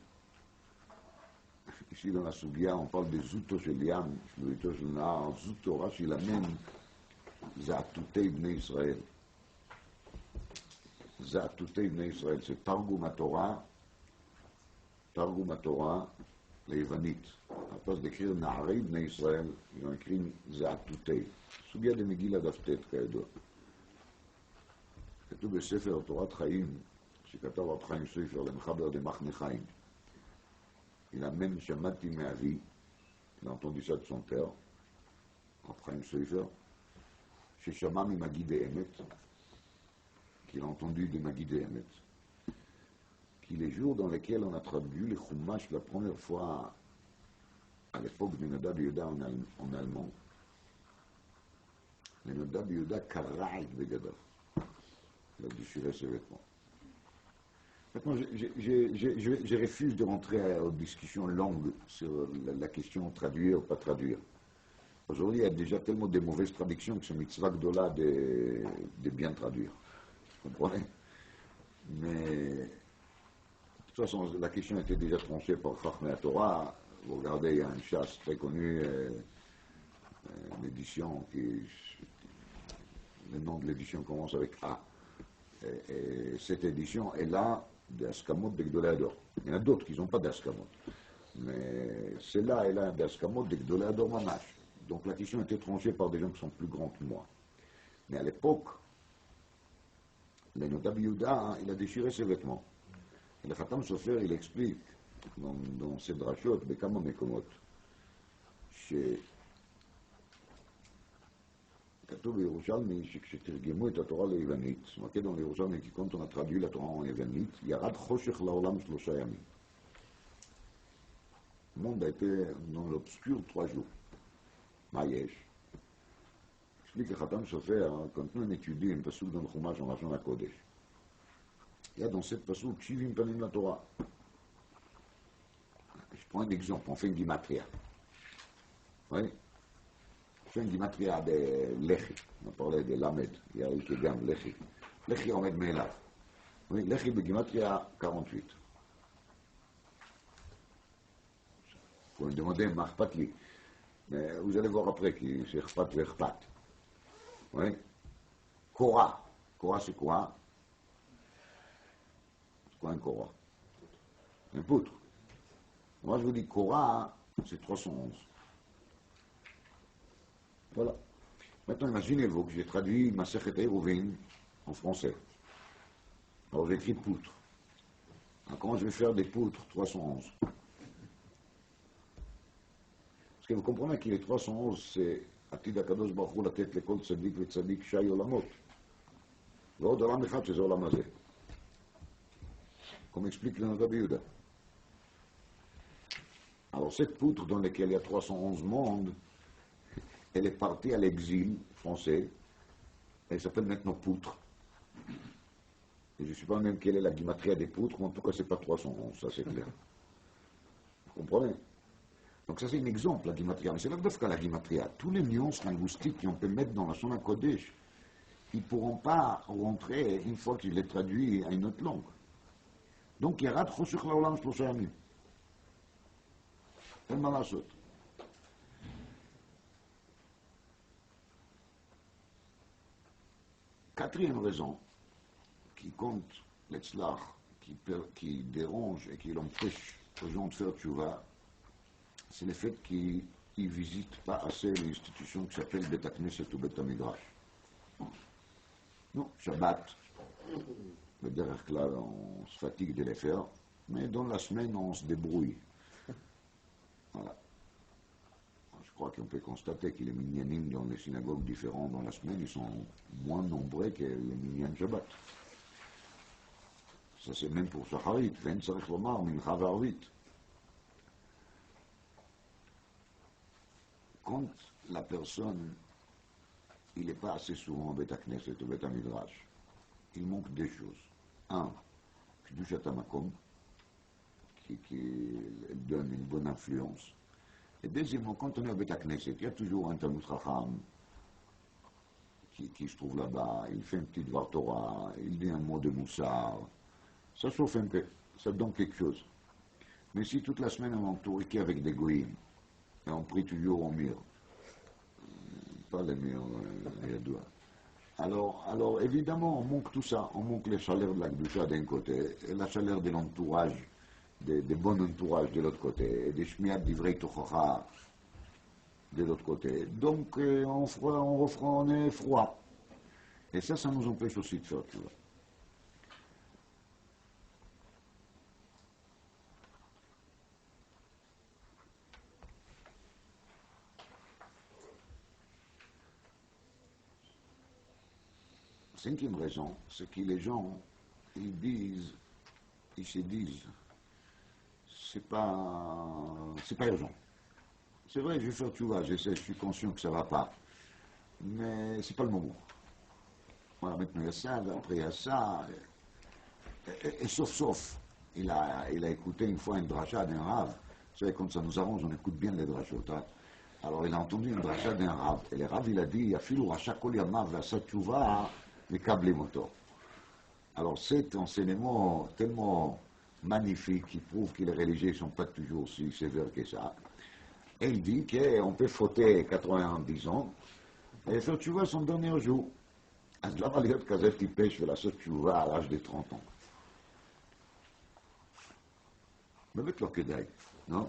Speaker 1: ici dans la Sougia, on parle des Zuto Sheliam, Zuto Shelnahar, Zuto Rashi l'amène, Za'atutei Bnei Israël. Za'atutei Bnei Israël, c'est Targum HaTorah, les Yvanite. À place d'écrire Naharei Bnei Israël, ils ont écrit Za'atutei. Sougia de Megillah Daftet, כידוע. כתוב בספר תורת חיים, שכתב רב חיים סופר למחבר למחנה חיים. Il a même שמעתי מאבי, il a entendu ça de son père, רב חיים סופר, ששמע ממגיד האמת, qu'il a entendu de Magid Emet, qui les jours dans lesquels on a traduit les Chumash la première fois à l'époque de Nadav Yehuda en allemand, le Nadav Yehuda Kara'it Begadav. Il a déchiré ses vêtements. Maintenant, je refuse de rentrer aux discussions longues sur la question traduire ou pas traduire. Aujourd'hui, il y a déjà tellement de mauvaises traductions que c'est mitzvah gdola de bien traduire. Vous comprenez? Mais de toute façon, la question était déjà tranchée par Chachmei Torah. Vous regardez, il y a un chasse très connu, l'édition qui. Le nom de l'édition commence avec A. Et cette édition est là d'Askamot de Gdoléador. Il y en a d'autres qui n'ont pas d'Askamot. Mais celle-là est là d'Askamot de Gdoléador Mamash. Donc la question était tranchée par des gens qui sont plus grands que moi. Mais à l'époque, le Nadav Yehuda, il a déchiré ses vêtements. Et le Khatam Sofer, il explique dans ses drachot, Bekama Mekomot, כתוב בירושלמי שכשתרגמו את התורה ליוונית, זאת אומרת, dans לירושלמי, כי quand on a traduit la Torah en יוונית, ירד חושך לעולם 3 ימים. Le monde a été dans l'obscur 3 jours. מה יש? explique le Khatam Sofer, quand on étudie un pasuk dans le Chumash en Lashon HaKodesh, il y a dans cette pasuk, Shivim Panim la Torah. Je prends un exemple, on fait une gimatria. Oui? On fait une gimatria de Lechi. On parlait de Lamed, il y a eu que gamme Lechi. Lechi Omed Meelav. Oui, Lechi de gimatria 48. Vous me demandez, Mahpatli. Mais vous allez voir après que c'est Khpat Verkhpat. Oui? Korah. Korah, c'est quoi? C'est quoi un Korah? Un poutre. Moi, je vous dis, Korah, c'est 311. Voilà. Maintenant, imaginez-vous que j'ai traduit Masechet Eruvin en français. Alors, j'écris poutre. Alors, comment je vais faire des poutres 311? Parce que vous comprenez que les 311, c'est Atid HaKadosh Baruch Hu latet lekol tzadik ve'tzadik shay olamot. ועוד עולם אחד שזה עולם הזה. Comme explique le Rabbi Yehuda. Alors cette poutre dans laquelle il y a 311 mondes, elle est partie à l'exil français. Elle s'appelle maintenant poutre. Et je ne sais pas même quelle est la guimatria des poutres, mais en tout cas, ce n'est pas 311, ça c'est clair. Vous comprenez? Donc ça c'est un exemple, la guimatria. Mais c'est là que la guimatria. Tous les nuances linguistiques qu'on peut mettre dans la Shona Kodesh, ils ne pourront pas rentrer une fois qu'il est traduit à une autre langue. Donc il y a rat choshech laolam shlosha yamim. אין מה לעשות. Quatrième raison qui compte l'etzlach, qui dérange et qui l'empêche aux gens de faire tchouva, c'est le fait qu'ils ne visitent pas assez l'institution qui s'appelle Bet HaKnesset ou Bet HaMidrash. Non, Shabbat, בדרך כלל on se fatigue de les faire, mais dans la semaine on se débrouille. Voilà. Je crois qu'on peut constater que les minyanim dans les synagogues différentes dans la semaine, ils sont moins nombreux que les minyan Shabbat. Ça c'est même pour Shacharit, ואין צריך לומר מנחה וערבית. Quand la personne, il n'est pas assez souvent au Bet HaKnesset, au Bet HaMidrash, il manque deux choses. Un, Kedushat HaMakom, qui donne une bonne influence. Et deuxièmement, quand on est au Bet HaKnesset, il y a toujours un Talmud Chacham qui se trouve là-bas, il fait un petit Dvar Torah, il dit un mot de Moussar. Ça chauffe un peu, ça donne quelque chose. Mais si toute la semaine on est entouré qu'avec des goïms, et on prie toujours au mur, pas les murs, les doigts. Alors évidemment, on manque tout ça, on manque les chaleurs de la Kedusha d'un côté, et la chaleur de l'entourage, des bons entourages de l'autre côté, et des shmiat d'ivrei tochacha de l'autre côté. Donc on est froid. Et ça nous empêche aussi de faire, tu vois. Cinquième raison, c'est que les gens, ils se disent, c'est pas urgent. C'est vrai, je vais faire tchouva, j'essaie, je suis conscient que ça va pas, mais c'est pas le moment. Voilà, maintenant il y a ça, après il y a ça, et sauf, il a écouté une fois une dracha d'un Rav. Vous savez, quand ça nous arrange, on écoute bien les drachot. Hein? Alors il a entendu une dracha d'un Rav, et le Rav il a dit, Afilu racha kol yamav v'asa tchouva, les câbles motos. Alors cet enseignement tellement magnifique qui prouve que les religieux ne sont pas toujours si sévères que ça. Et il dit qu'on peut fauter 90 ans et faire tchouva son dernier jour. אז למה להיות כזה טיפש ולעשות תשובה à l'âge de 30 ans? באמת לא כדאי, non?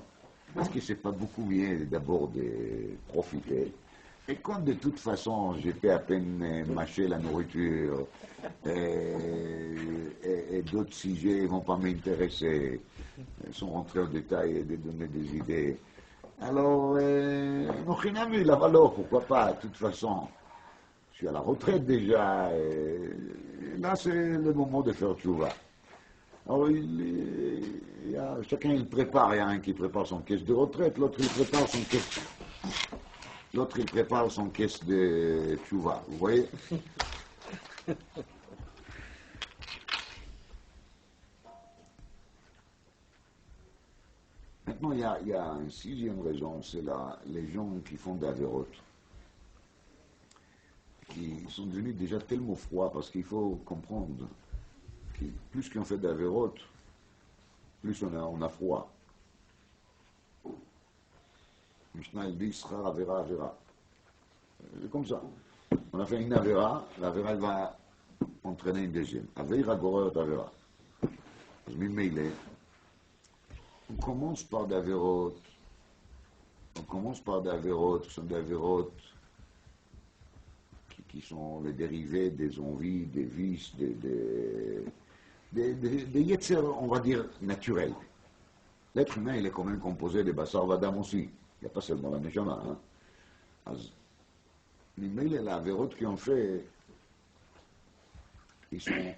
Speaker 1: Parce que c'est pas beaucoup mieux d'abord de profiter. Et quand de toute façon, j'ai fait à peine mâcher la nourriture et d'autres sujets ne vont pas m'intéresser, ils sont rentrés en détail et de donner des idées. Alors, Nochinami, la valeur, pourquoi pas, de toute façon, je suis à la retraite déjà, et là c'est le moment de faire tchouva. Alors, chacun il prépare, il y a un qui prépare son caisse de retraite, l'autre il prépare son caisse. L'autre, il prépare son caisse de tchouva, vous voyez? Maintenant, il y a une sixième raison, c'est les gens qui font des avérotes, qui sont devenus déjà tellement froids, parce qu'il faut comprendre que plus qu'on fait d'avérotes, plus on a froid. Mishnah, il dit, Sra, Avera, Avera. C'est comme ça. On a fait une Avera, l'Avera, elle va entraîner une deuxième. Avera, Goreur, Avera. On commence par des Averot. Ce sont des Averot qui sont les dérivés des envies, des vices, des yetzer, on va dire, naturels. L'être humain, il est quand même composé de Bassar Vadam aussi. Il n'y a pas seulement la Neshama. Mais il y a la Averot qui ont fait ils sont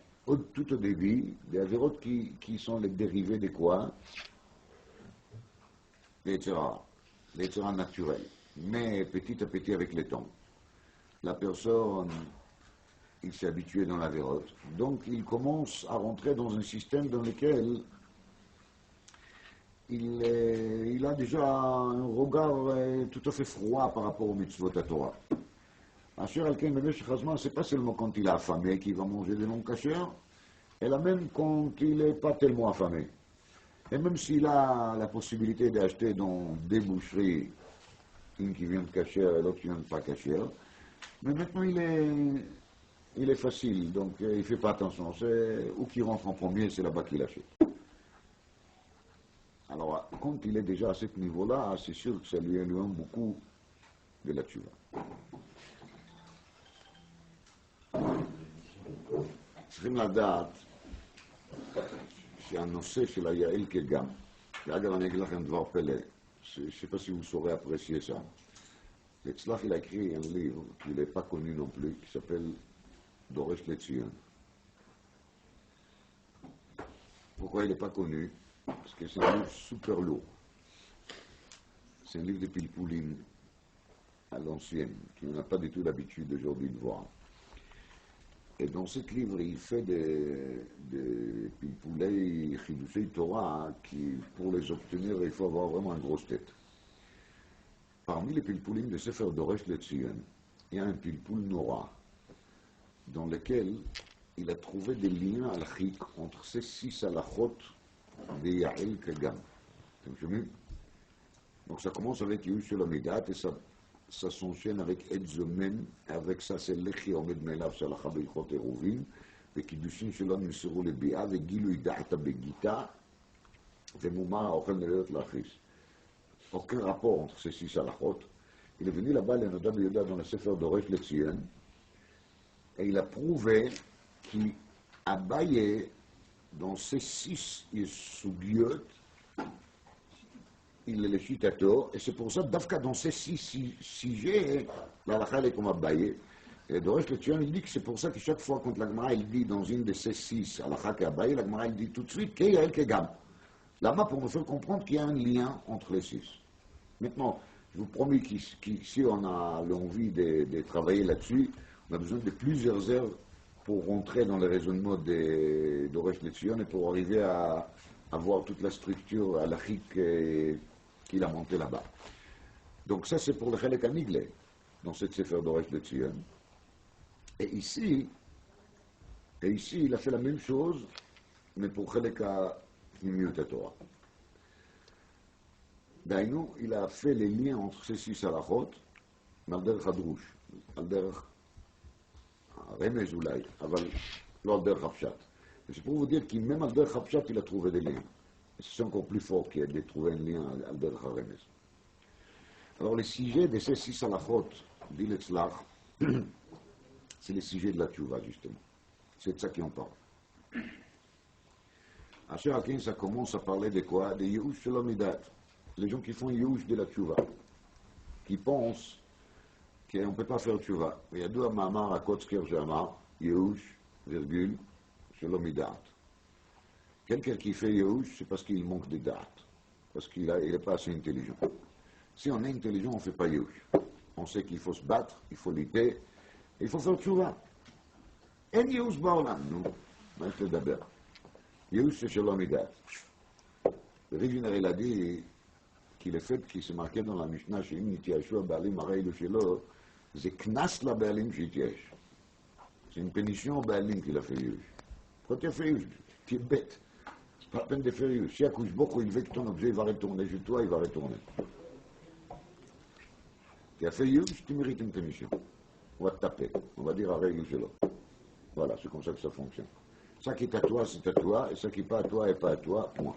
Speaker 1: tout au début, des avérotes qui sont les dérivés de quoi? Les terrains naturels. Mais petit à petit, avec le temps, la personne, il s'est habitué dans l'avérote. Donc, il commence à rentrer dans un système dans lequel il a déjà un regard tout à fait froid par rapport au mitzvot à Torah. Asher Alken Bemesh Chazman, c'est pas seulement quand il est affamé qu'il va manger des non cachers, et là même quand il n'est pas tellement affamé. Et même s'il a la possibilité d'acheter dans des boucheries, une qui vient de cacher et l'autre qui vient de pas cacher, mais maintenant il est facile, donc il ne fait pas attention. C'est où qui rentre en premier, c'est là-bas qu'il achète. Alors, quand il est déjà à ce niveau-là, c'est sûr que ça lui éloigne beaucoup de la tchouva. צריכים לדעת שהנושא של היעל כגם, ואגב אני אגיד לכם דבר פלא, je sais pas si vous saurez apprécier ça. Letzlach, il a écrit un livre qui n'est pas connu non plus, qui s'appelle Doresh Letzion. Pourquoi il n'est pas connu? Parce que c'est un livre super lourd. C'est un livre de pilpoulim à l'ancienne, qui n'a pas du tout l'habitude aujourd'hui de voir. Et dans ce livre, il fait des pilpoulei chidushei Torah qui, pour les obtenir, il faut avoir vraiment une grosse tête. Parmi les pilpoulim de Sefer Doresh Letzion, il y a un pilpoul Nora, dans lequel il a trouvé des liens halakhiques entre ces 6 halachot de Ya'el Kagam. Donc ça commence avec Yush Sholomidat et ça s'enchaîne avec Edzomen, avec ça c'est Lechi Omed Melav Shalacha Beichot Eruvin, וקידושין שלו נמסרו לביאה וגילוי דעת בגיטה ומומר האוכל נלדת להכריס. Aucun rapport entre ces 6 halachot. Il est venu là-bas, le Nodab Yehuda, dans le Sefer Doresh Letzion, et il a prouvé qu'Abaye, dans ces 6 sugiot, il est le chitato, et c'est pour ça, d'Afka, dans ces 6 sujets, l'halakha est comme Abaye. Et Doresh Letzion, il dit que c'est pour ça que chaque fois, quand la Gemara, il dit dans une de ces 6 halakha qu'Abaye, la Gemara, il dit tout de suite qu'il y a Kegam. Là-bas, pour nous faire comprendre qu'il y a un lien entre les 6. Maintenant, je vous promets qu'ici, on a l'envie de travailler là-dessus. On a besoin de plusieurs heures pour rentrer dans le raisonnement de Doresh Letzion et pour arriver à voir toute la structure halachique qu'il a montée là-bas. Donc ça, c'est pour le Chelek Anigle, dans cette Sefer Doresh Letzion. Et ici, il a fait la même chose, mais pour Chelek Pnimiut Torah. Daïnou, il a fait les liens entre ces 6 halachot, על דרך הדרוש, על דרך הרמז אולי, אבל לא על דרך הפשט. C'est pour vous dire qu'il même על דרך הפשט, il a trouvé des liens. C'est encore plus fort qu'il a trouvé un lien על דרך הרמז. Alors les sujets de ces 6 halachot, dit l'Etzlach, c'est les sujets de la tchouva, justement. C'est de ça qu'on parle. Asher Akin, ça commence à parler de quoi? De Yehush Sholomidat. Les gens qui font Yehush de la tchouva, qui pensent qu'on ne peut pas faire tchouva. Il y a deux amamar à Kotzker Jamar, Yehush, virgule, Sholomidat. Quelqu'un qui fait Yehush, c'est parce qu'il manque de date, parce qu'il n'est pas assez intelligent. Si on est intelligent, on ne fait pas Yehush. On sait qu'il faut se battre, il faut lutter, il faut faire tchouva. En Yehush baolam, nous, moi je te d'abord. Yehush c'est Sholomidat. Le Riviner, il a dit qu'il le fait qu'il s'est marqué dans la Mishnah שאם נתייאשו הבעלים הרי שלו, זה קנס לבעלים שהתייאש. C'est une pénition au בעלים qu'il a fait Yehush. Pourquoi tu as fait Yehush? Tu es bête. C'est pas la peine de faire Yehush. Si Akoush Boko il veut que ton objet va retourner chez toi, il va retourner. Tu as fait Yehush, tu mérites une pénition. On va te taper. On va dire הרי שלו. Voilà, c'est comme ça que ça fonctionne. Ça qui est à toi, c'est à toi, et ça qui n'est pas à toi, n'est pas à toi, point.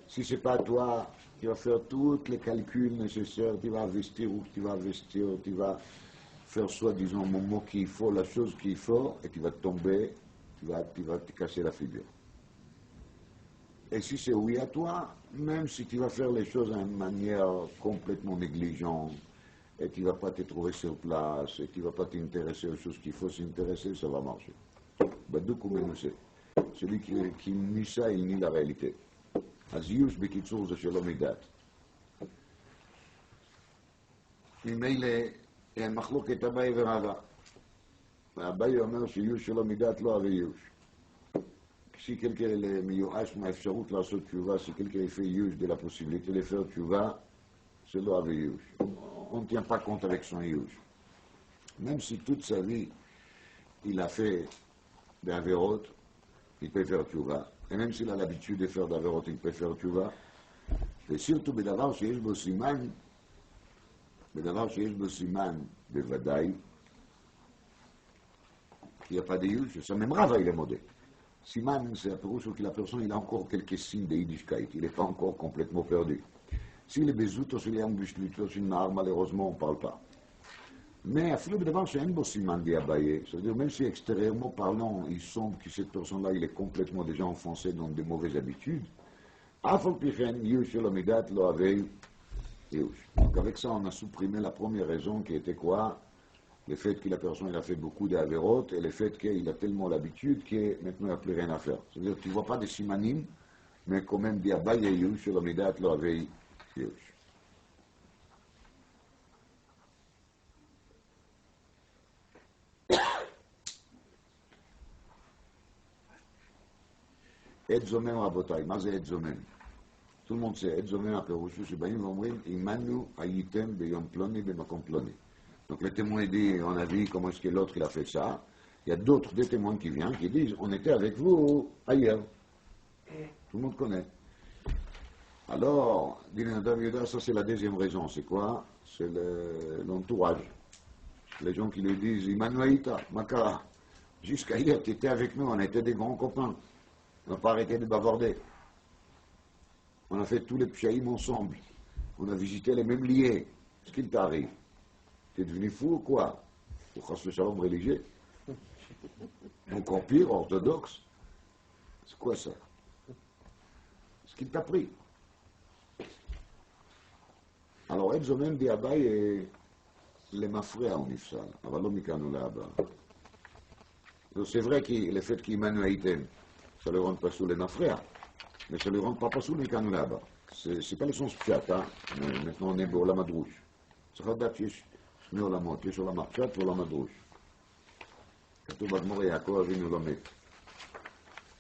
Speaker 1: Si ce n'est pas à toi, tu vas faire tous les calculs nécessaires, tu vas investir où tu vas investir, tu vas faire soi-disant le moment qu'il faut, la chose qu'il faut, et tu vas tomber, tu vas te casser la figure. Et si c'est oui à toi, même si tu vas faire les choses d'une manière complètement négligente, et tu ne vas pas te trouver sur place, et tu ne vas pas t'intéresser aux choses qu'il faut s'intéresser, ça va marcher. Badouk ou Menoussé. Celui qui nie ça, il nie la réalité. Aziyush Bekitsour de Shalom Idat. ממילא אין מחלוקת אביי ורבא. אביי אומר שיוש שלא מידת לא הרי יוש. Si quelqu'un est miyoash מהאפשרות לעשות תשובה, si quelqu'un fait yush de la possibilité de faire תשובה, c'est לא הרי yush. On ne tient pas compte avec son yush. Même si toute sa vie, il a fait des avérotes, il peut faire תשובה. Et même s'il a l'habitude de faire des avérotes, il peut faire תשובה. Et surtout, בדבר שיש בו סימן, בדבר שיש בו סימן בוודאי, qu'il n'y a pas de yush, ça même Rava il est modé. Siman, c'est un peu que la personne il a encore quelques signes de Yiddishkeit, il n'est pas encore complètement perdu. S'il est bezouto, s'il est ambushlito, s'il n'a malheureusement on ne parle pas. Mais à fil d'abord, c'est un beau siman d'Abaye, c'est-à-dire même si extérieurement parlant, il semble que cette personne-là il est complètement déjà enfoncé dans de mauvaises habitudes, Afal Pichen, Yush Elomidat, lo Avei, Yush. Donc avec ça, on a supprimé la première raison qui était quoi? Le fait que la personne il a fait beaucoup d'avérotes et le fait qu'il a tellement l'habitude que maintenant il n'y a plus rien à faire. C'est-à-dire que tu ne vois pas des simanim, mais quand même des abaye yush, sur l'amidat, lo avei yush. עד זומם רבותיי, מה זה עד זומם? tout le monde sait, עד זומם הפירושו שבאים ואומרים, עמנו הייתם ביום פלוני במקום פלוני. Donc le témoin dit, on a vu comment est-ce que l'autre il a fait ça. Il y a d'autres, des témoins qui viennent, qui disent, on était avec vous ailleurs. Tout le monde connaît. Alors, dit le Nadav Yehuda, ça c'est la deuxième raison. C'est quoi? C'est l'entourage. Les gens qui lui disent, Immanuelita, Makara, jusqu'à hier, tu étais avec nous, on était des grands copains. On n'a pas arrêté de bavarder. On a fait tous les pshaïm ensemble. On a visité les mêmes lieux. Ce qu'il t'arrive. T'es devenu fou ou quoi? Ou chas le shalom religieux? Encore pire, orthodoxe? C'est quoi ça? Ce qu'il t'a pris. Alors, עד זומם דיאביי למפרע הוא נפסל, אבל לא מכאן ולהבא. C'est vrai que le fait qu'Immanuel הייתם, ça ne le rend pas sous les mafrères, mais ça ne le rend pas sous מכאן ולהבא. C'est pas le sens pshat, hein? Maintenant on est בעולם הדרוש. צריך לדעת שיש שני עולמות, יש עולם הפשט ועולם הדרוש. כתוב בגמרא יעקב אבינו לא מת.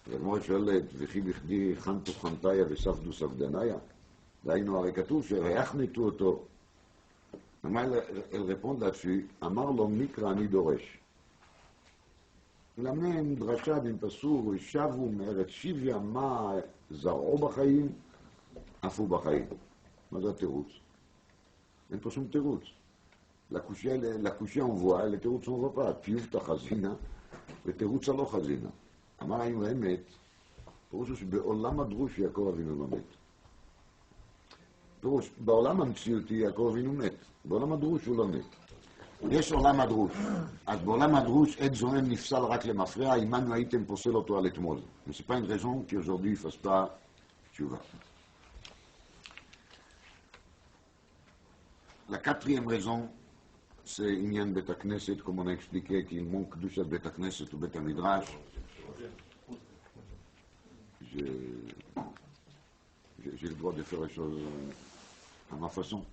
Speaker 1: והגמרא שואלת, וכי בכדי חנתו חנתיה וספדו ספדניה? דהיינו, הרי כתוב שריח מתו אותו. elle répond là-dessus, אמר לו מקרא אני דורש. למען דרשה בין פסוק, שבו מארץ שיביה, מה זרעו בחיים, עפו בחיים. מה זה התירוץ? אין פה שום תירוץ. לקושיה on voit, לתירוץ on voit pas. פיובתא חזינה, ותירוץ הלא חזינה. אמר האם האמת, פירוש הוא שבעולם הדרוש יעקב אבינו לא מת. פירוש, בעולם המציאותי יעקב אבינו מת, בעולם הדרוש הוא לא מת. יש עולם הדרוש, אז בעולם הדרוש עד זומם נפסל רק למפרע, עמנו הייתם פוסל אותו על אתמול. C'est pas une raison qu'aujourd'hui il fasse pas tchouva. La quatrième raison, c'est Inyan Bet HaKnesset, comme on a expliqué, qu'il manque Kedushat Bet HaKnesset ou Bet HaMidrash. J'ai le droit de faire les choses à ma façon,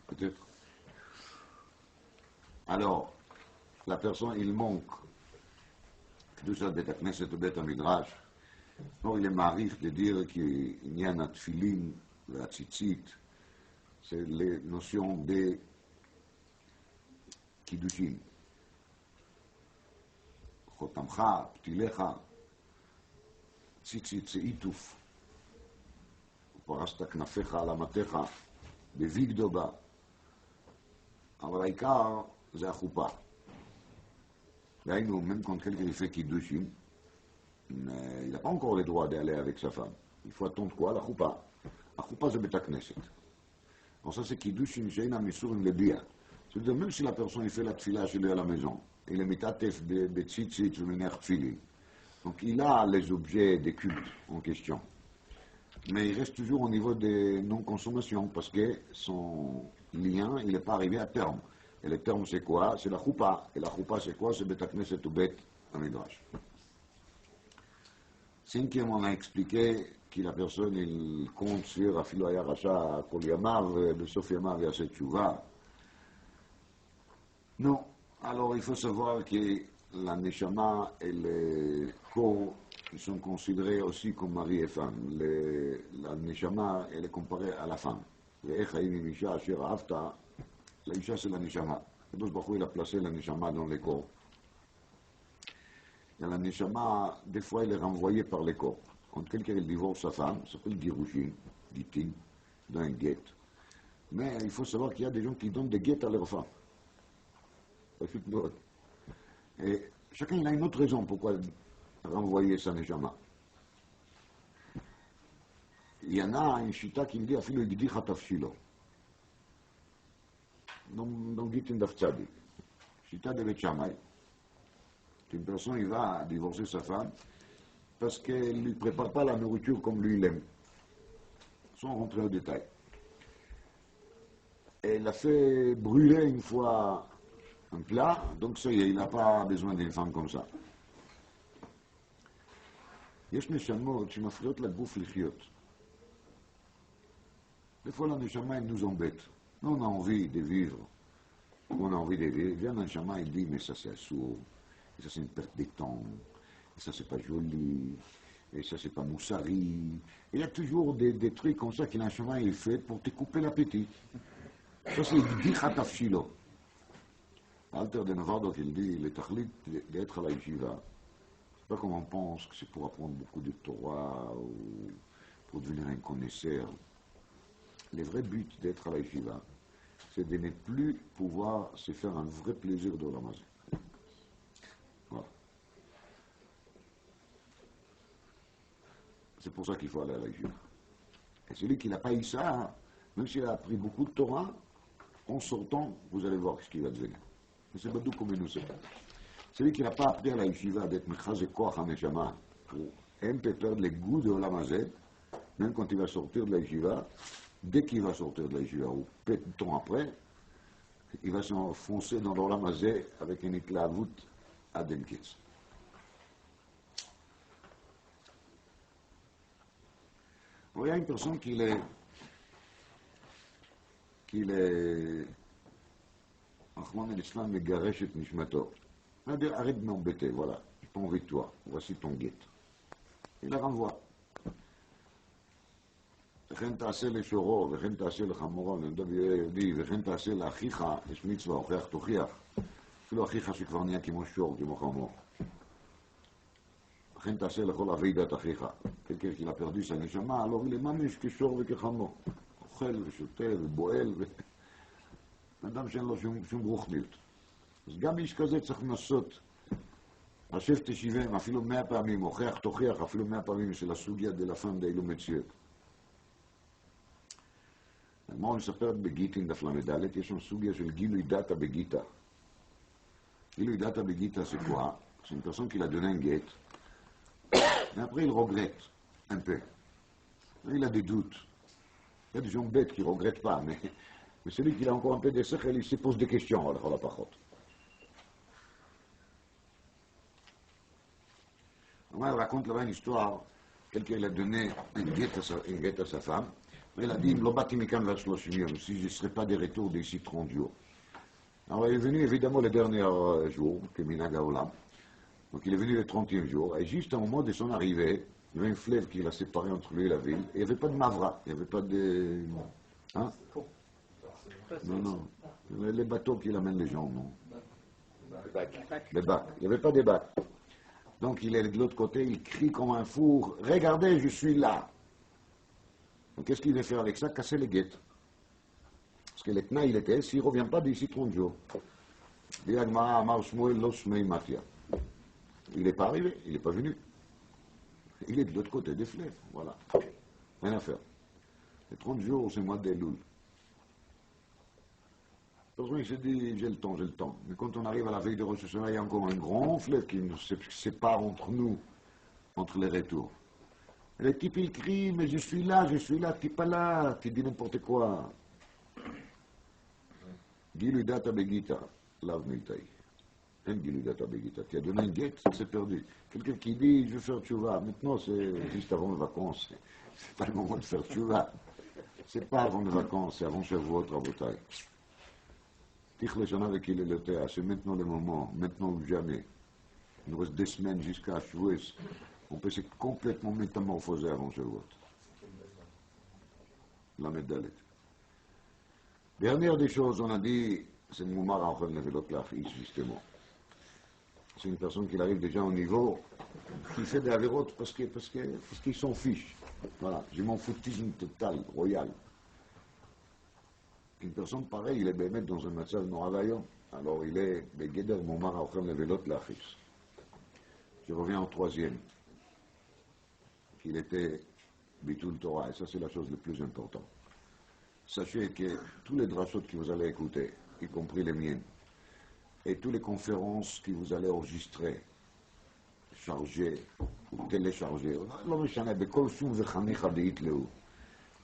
Speaker 1: peut-être. Alors, la personne, il manque Kedushat Bet HaKnesset ou Bet HaMidrash. Alors, il est marif de dire qu'Inyan HaTfilin, la Tzitzit, c'est les notions de קידושין. חותמך, פתיליך, ציצית זה עיטוף. ופרסת כנפיך על אמתיך, בביגדו בה. אבל העיקר זה החופה. והיינו, même quand quelqu'un fait קידושין, il n'a pas encore le droit d'aller avec sa femme. Il faut attendre quoi? La choupa. La choupa c'est Bet HaKnesset. Alors ça c'est קידושין שאינם מסורים לביאה. C'est-à-dire, même si la personne fait la tfila chez lui à la maison, il est mitatef de tzitzit ou de tfilin. Donc il a les objets des cultes en question. Mais il reste toujours au niveau de non-consommation parce que son lien, il n'est pas arrivé à terme. Et le terme c'est quoi? C'est la choupa. Et la choupa c'est quoi? C'est Bet HaKnesset ou Bet HaMidrash. Cinquième, on a expliqué que la personne, il compte sur Afilo Haya Racha, Kol Yamav, Besof Yamav, Yaseh Tshuva. Non. Alors, il faut savoir que la Neshama et le corps, ils sont considérés aussi comme mari et femme. La Neshama, elle est comparée à la femme. La Isha, c'est la Neshama. Donc, Baruch il a placé la Neshama dans les corps. Et la Neshama, des fois, elle est renvoyée par les corps. Quand quelqu'un divorce sa femme, ça s'appelle Girushin, Gitin, dans un guet. Mais il faut savoir qu'il y a des gens qui donnent des guettes à leurs femmes. Et chacun il a une autre raison pourquoi renvoyer sa Neshama. Il y en a une chita qui me dit Afilo Yigdicha Tafshilo. Dans Gitin Daftzadi. Chita de Bet Shammai. Une personne il va divorcer sa femme parce qu'elle ne lui prépare pas la nourriture comme lui il aime. Sans rentrer au détail. Elle l'a fait brûler une fois un plat, donc ça y est, il n'a pas besoin d'une femme comme ça. יש נשמות שמפריעות לגוף לחיות. Des fois, la neshama, elle nous embête. Nous, on a envie de vivre. On a envie de vivre. Viens, la neshama, il dit, mais ça, c'est assourd. Et ça, c'est une perte de temps. Et ça, c'est pas joli. Et ça, c'est pas moussari. Il y a toujours des trucs comme ça que la neshama, il fait pour te couper l'appétit. Ça, c'est Gdichat Tafshilo. Alter de Novardok, il dit, le tachlit d'être à la yeshiva. C'est pas comme on pense que c'est pour apprendre beaucoup de Torah ou pour devenir un connaisseur. Le vrai but d'être à la yeshiva, c'est de ne plus pouvoir se faire un vrai plaisir de la mazé. Voilà. C'est pour ça qu'il faut aller à la yeshiva. Et celui qui n'a pas eu ça, même s'il a appris beaucoup de Torah, en sortant, vous allez voir ce qu'il va devenir. Et c'est badou comme nous, c'est pas. Celui qui n'a pas appris à la yeshiva d'être mechaz et koach ha-neshama, pour un peu perdre les goûts de Olam Hazeh, même quand il va sortir de la yeshiva, dès qu'il va sortir de la yeshiva, ou peu de temps après, il va s'enfoncer dans l'Olam Hazeh avec une éclavout à Denkitz. Il y a une personne qui est Achman el-Islam megaresh et nishmato. C'est-à-dire, arrête de m'embêter, voilà, j'ai pas envie de toi, voici ton guet. Il la renvoie. וכן תעשה לשורו, וכן תעשה לחמורו, נדב יהודי, וכן תעשה לאחיך, יש מצווה, הוכיח תוכיח. אפילו אחיך שכבר נהיה כמו שור, כמו חמור. וכן תעשה לכל אבידת אחיך. quelqu'un qui a perdu sa neshama, alors il est ממש כשור וכחמור. אוכל ושותה ובועל, אדם שאין לו שום רוחניות. אז גם איש כזה צריך לנסות, השב תשיבם, אפילו 100 פעמים, הוכיח תוכיח, אפילו 100 פעמים של הסוגיה דלפן דאילו מציאות. הגמרא מספרת בגיטין דף ל"ד, יש שם סוגיה של גילוי דתא בגיטה. גילוי דתא בגיטה c'est quoi? C'est une personne qui l'a donné un guet, mais après il regrette un peu. Il a des doutes. Il y a des gens bêtes qui ne regrettent pas, mais celui qui a encore un peu de sechel, il se pose des questions, alors la pachot. Alors, elle raconte là-bas une histoire, quelqu'un il a donné un guet à sa femme, mais il a dit, si je ne serais pas de retour d'ici 30 jours. Alors il est venu évidemment le dernier jour, que Minaga Olam. Donc il est venu le 30e jour, et juste au moment de son arrivée, il y avait un fleuve qui l'a séparé entre lui et la ville, et il n'y avait pas de mavra, il n'y avait pas de... Hein? Non, non. Les bateaux qui amènent les gens, non. Les bacs. Il n'y avait pas de bacs. Donc il est de l'autre côté, il crie comme un fou, regardez, je suis là. Donc qu'est-ce qu'il veut faire avec ça? Casser les guettes. Parce que l'Etna, il était, s'il ne revient pas d'ici 30 jours. Il n'est pas arrivé, il n'est pas venu. Il est de l'autre côté des fleuves, voilà. Rien à faire. Les 30 jours, c'est mois d'Elul. Heureusement, il s'est dit, j'ai le temps. Mais quand on arrive à la veille de Rosh Hashanah, il y a encore un grand fleuve qui nous sépare entre nous, entre les retours. Et le type, il crie, mais je suis là, tu n'es pas là, tu dis n'importe quoi. Gilui data begita, lav miltai. Un Giludata Begita. Tu as donné un guet, c'est perdu. Quelqu'un qui dit, je vais faire tchouva. Maintenant, c'est juste avant les vacances. C'est pas le moment de faire tchouva. C'est pas avant les vacances, c'est avant Shavuot, Rabotai. Tichle Shana avec il est le théâtre. C'est maintenant le moment, maintenant ou jamais. Il nous reste 2 semaines jusqu'à Shavuot. On peut se complètement métamorphoser avant Shavuot. La médaille. Dernière des choses, on a dit, c'est Moumar Anchel Nevelot Lachis, justement. C'est une personne qui arrive déjà au niveau qui fait des avérotes parce qu'ils s'en fichent. Voilà, j'ai mon foutisme total, royal. Une personne pareille, il est bien dans un matzav noravayom. Alors il est Begeder Moumar Anchel Nevelot Lachis. Je reviens au 3e, qu'il était Bitul Torah, et ça c'est la chose la plus importante. Sachez que tous les drachot que vous allez écouter, y compris les miennes, et toutes les conférences que vous allez enregistrer, charger ou télécharger, ne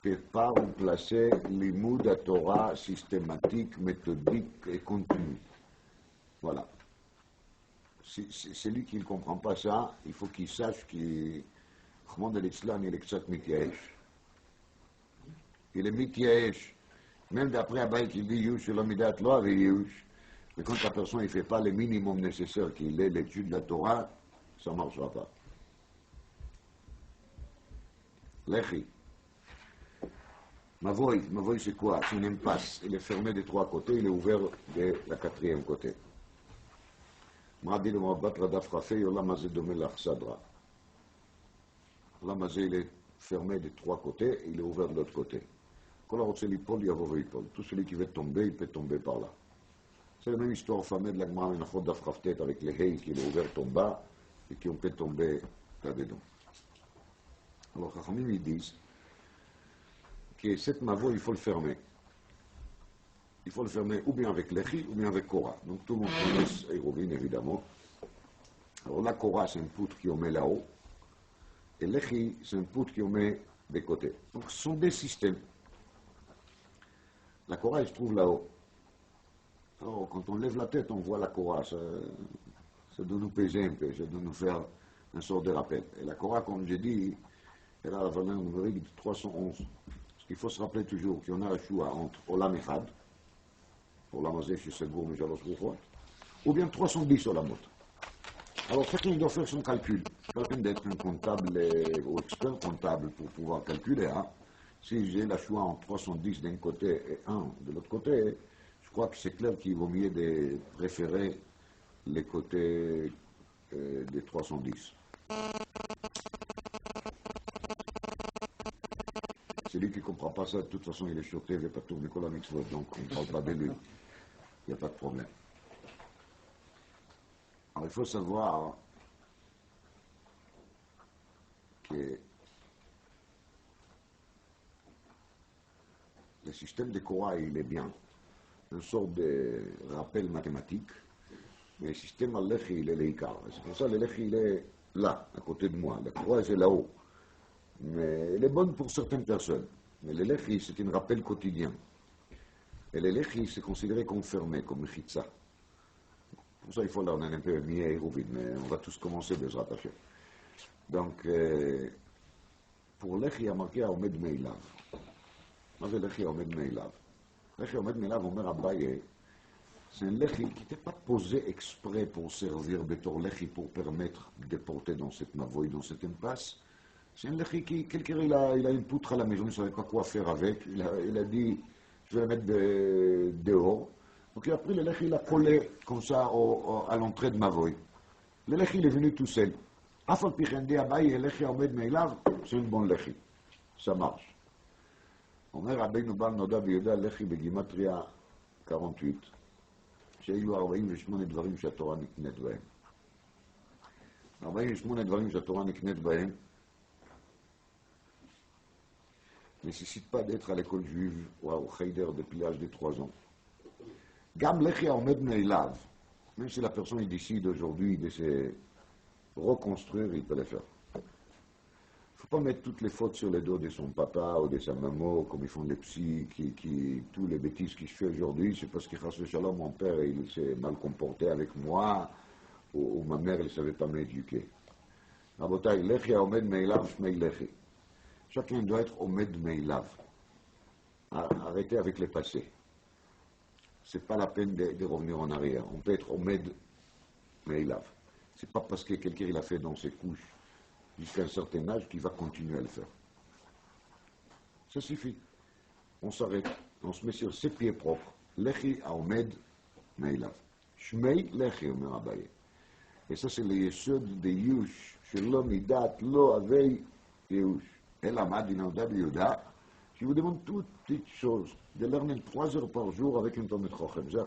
Speaker 1: peut pas remplacer l'imoud à Torah systématique, méthodique et continu. Voilà. Celui qui ne comprend pas ça, il faut qu'il sache qu'il il est mityaesh. Même d'après Abaye qui dit Yush, l'amidat lo avec Yush. Mais quand la personne ne fait pas le minimum nécessaire qu'il ait l'étude de la Torah, ça ne marchera pas. Lechi. Mavoy c'est quoi? C'est une impasse. Il est fermé des 3 côtés, il est ouvert de la 4e côté. Ma'adi le Ma'abat Radaf Rafei, Olam Hazeh Domé l'Achsadra. Olam Hazeh, il est fermé des 3 côtés, il est ouvert de l'autre côté. Tout celui qui veut tomber, il peut tomber par là. C'est la même histoire fameuse de la Gemara Menachot Daf Kaftet avec les Hei qui est ouvert en bas et qui on peut tomber là-dedans. Alors, Chachamim, ils disent que cette mavo, il faut le fermer. Il faut le fermer ou bien avec Lechi ou bien avec Korah. Donc tout le monde connaît Eirovin, évidemment. Alors la Korah, c'est une poutre qui on met là-haut. Et Lechi, c'est une poutre qui on met des côtés. Donc ce sont des systèmes. La Korah, elle se trouve là-haut. Alors, quand on lève la tête, on voit la Korah. Ça doit nous peser un peu, ça doit nous faire un sort de rappel. Et la Korah, comme j'ai dit, elle a la valeur numérique de 311. Parce qu'il faut se rappeler toujours qu'il y en a un choix entre Olam Echad, Olam Hazeh, Shesegor, Mejalos Ruchot, ou bien 310 Olamot. Alors, chacun doit faire son calcul. Pas la peine d'être un comptable ou expert comptable pour pouvoir calculer. Hein. Si j'ai la choix entre 310 d'un côté et 1 de l'autre côté, je crois que c'est clair qu'il vaut mieux de préférer les côtés des 310. Celui qui ne comprend pas ça, de toute façon, il est choqué, il ne va pas tourner comme la mitzvot, donc on ne parle pas de lui. Il n'y a pas de problème. Alors, il faut savoir que le système de Korah, il est bien. Une sorte de rappel mathématique, mais le système à Lechi, il est l'Eikar. C'est pour ça que le Lechi, il est là, à côté de moi. La Korah, c'est là-haut. Mais elle est bonne pour certaines personnes. Mais le Lechi, c'est un rappel quotidien. Et le Lechi, c'est considéré comme fermé, comme Chitza. Pour ça, il faut leur donner un peu mieux et Rouvid, mais on va tous commencer de se rattacher. Donc, pour Lechi, il y a marqué à Omed Meilav. מה זה לחי עומד מאליו? לחי עומד מאליו, אומר Abaye, c'est un lechi qui n'était pas posé exprès pour servir בתור lechi pour permettre de porter dans cette mavoie, dans cette impasse. C'est un lechi qui, quelqu'un, il a une poutre à la maison, il ne savait pas quoi faire avec. Il a dit, je vais la mettre dehors. Donc il a pris le lechi, il a collé comme ça à l'entrée de mavoie. Le lechi, il est venu tout seul. Afal Pichen dit Abaye, lechi עומד מאליו, c'est un bon lechi. Ça marche. אומר רבינו בעל נודע ביודע לחי בגימטריה 48, שאילו 48 דברים שהתורה נקנית בהם. 48 דברים שהתורה נקנית בהם ne nécessite pas d'être à l'école juive ou au Cheder depuis l'âge de 3 ans. Gam lechi haomed me'elav, même si la personne décide aujourd'hui de se reconstruire, il peut le faire. faut pas mettre toutes les fautes sur les dos de son papa ou de sa maman, comme ils font les psys, tous les bêtises qu'il fait aujourd'hui, c'est parce que, grâce au shalom, mon père, il s'est mal comporté avec moi, ou ma mère, elle ne savait pas m'éduquer. Rabotai, lechi haomed meilav shmei lechi. Chacun doit être omed meilav. Arrêtez avec les passés. C'est pas la peine de revenir en arrière. On peut être omed meilav. C'est pas parce que quelqu'un il a fait dans ses couches jusqu'à un certain âge qu'il va continuer à le faire. Ça suffit. On s'arrête, on se met sur ses pieds propres. Lechi haomed meilav. Shmei lechi, omer Abaye. Et ça, c'est le yesod de Yush, Shelo Midat, Lo Avei Yush. Elle a dit dans Yehuda, je vous demande toutes petites choses, de lerner 3 heures par jour avec un Talmid Chochem, c'est à.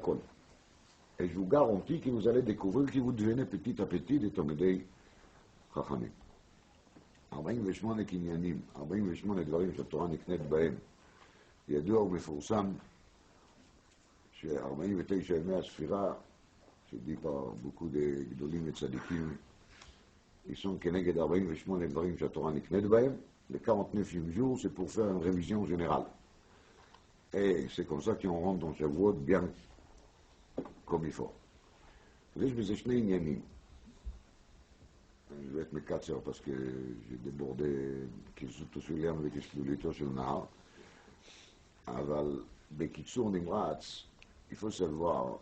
Speaker 1: Et je vous garantis que vous allez découvrir que vous devenez petit à petit des Talmidei Chachamim. 48 קניינים, 48 דברים שהתורה נקנית בהם. ידוע ומפורסם ש49 ימי הספירה, שדיבר par beaucoup de גדולים וצדיקים, ils sont כנגד 48 דברים שהתורה נקנית בהם. Les 49e jours, c'est pour faire une révision générale. Et c'est comme ça qu'on rentre dans Shavuot bien comme il faut. יש בזה שני עניינים. Je vais être מקצר parce que j'ai débordé קיצור שלם וכשלוליתו של נהר. אבל בקיצור נמרץ, il faut savoir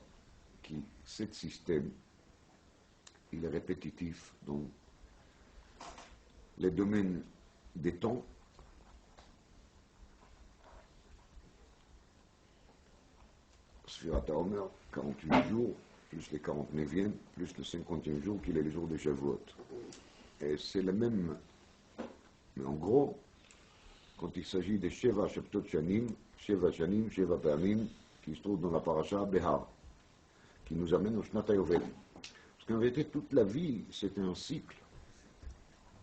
Speaker 1: que ce système, il est répétitif dans les domaines des temps, Sfirat HaOmer, 48 jours, plus les 49e, plus le 50e jour, qu'il est le jour de Shavuot. Et c'est le même, mais en gros, quand il s'agit de Sheva Shabtot Shanim, Sheva Shanim, Sheva Pamim, qui se trouve dans la paracha Behar, qui nous amène au Shnat HaYovel. Parce qu'en vérité, toute la vie, c'est un cycle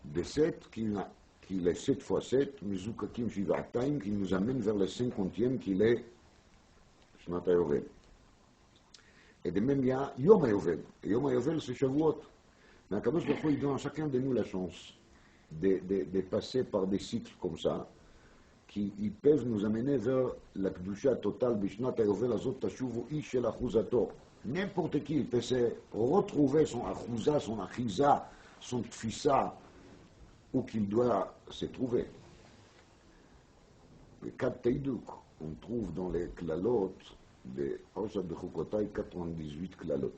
Speaker 1: de 7 qui est 7 fois 7, Mizukakim Shivatayim, qui nous amène vers le 50e, qui est Shnat HaYovel. Et de même, il y a Yom HaYovel. Et Yom HaYovel, c'est Shavuot. Mais Akadosh Baruch Hu, il donne à chacun de nous la chance de passer par des cycles comme ça, qui ils peuvent nous amener vers la Kedusha totale, Bishnat HaYovel, Azot Tashuvu Ish El Achuzato. N'importe qui peut se retrouver son Achuza, son Achiza, son Tfissa, où qu'il doit se trouver. Le Kat Teiduk, on trouve dans les Klalot de Oshat de Chukotai 98 Klalot.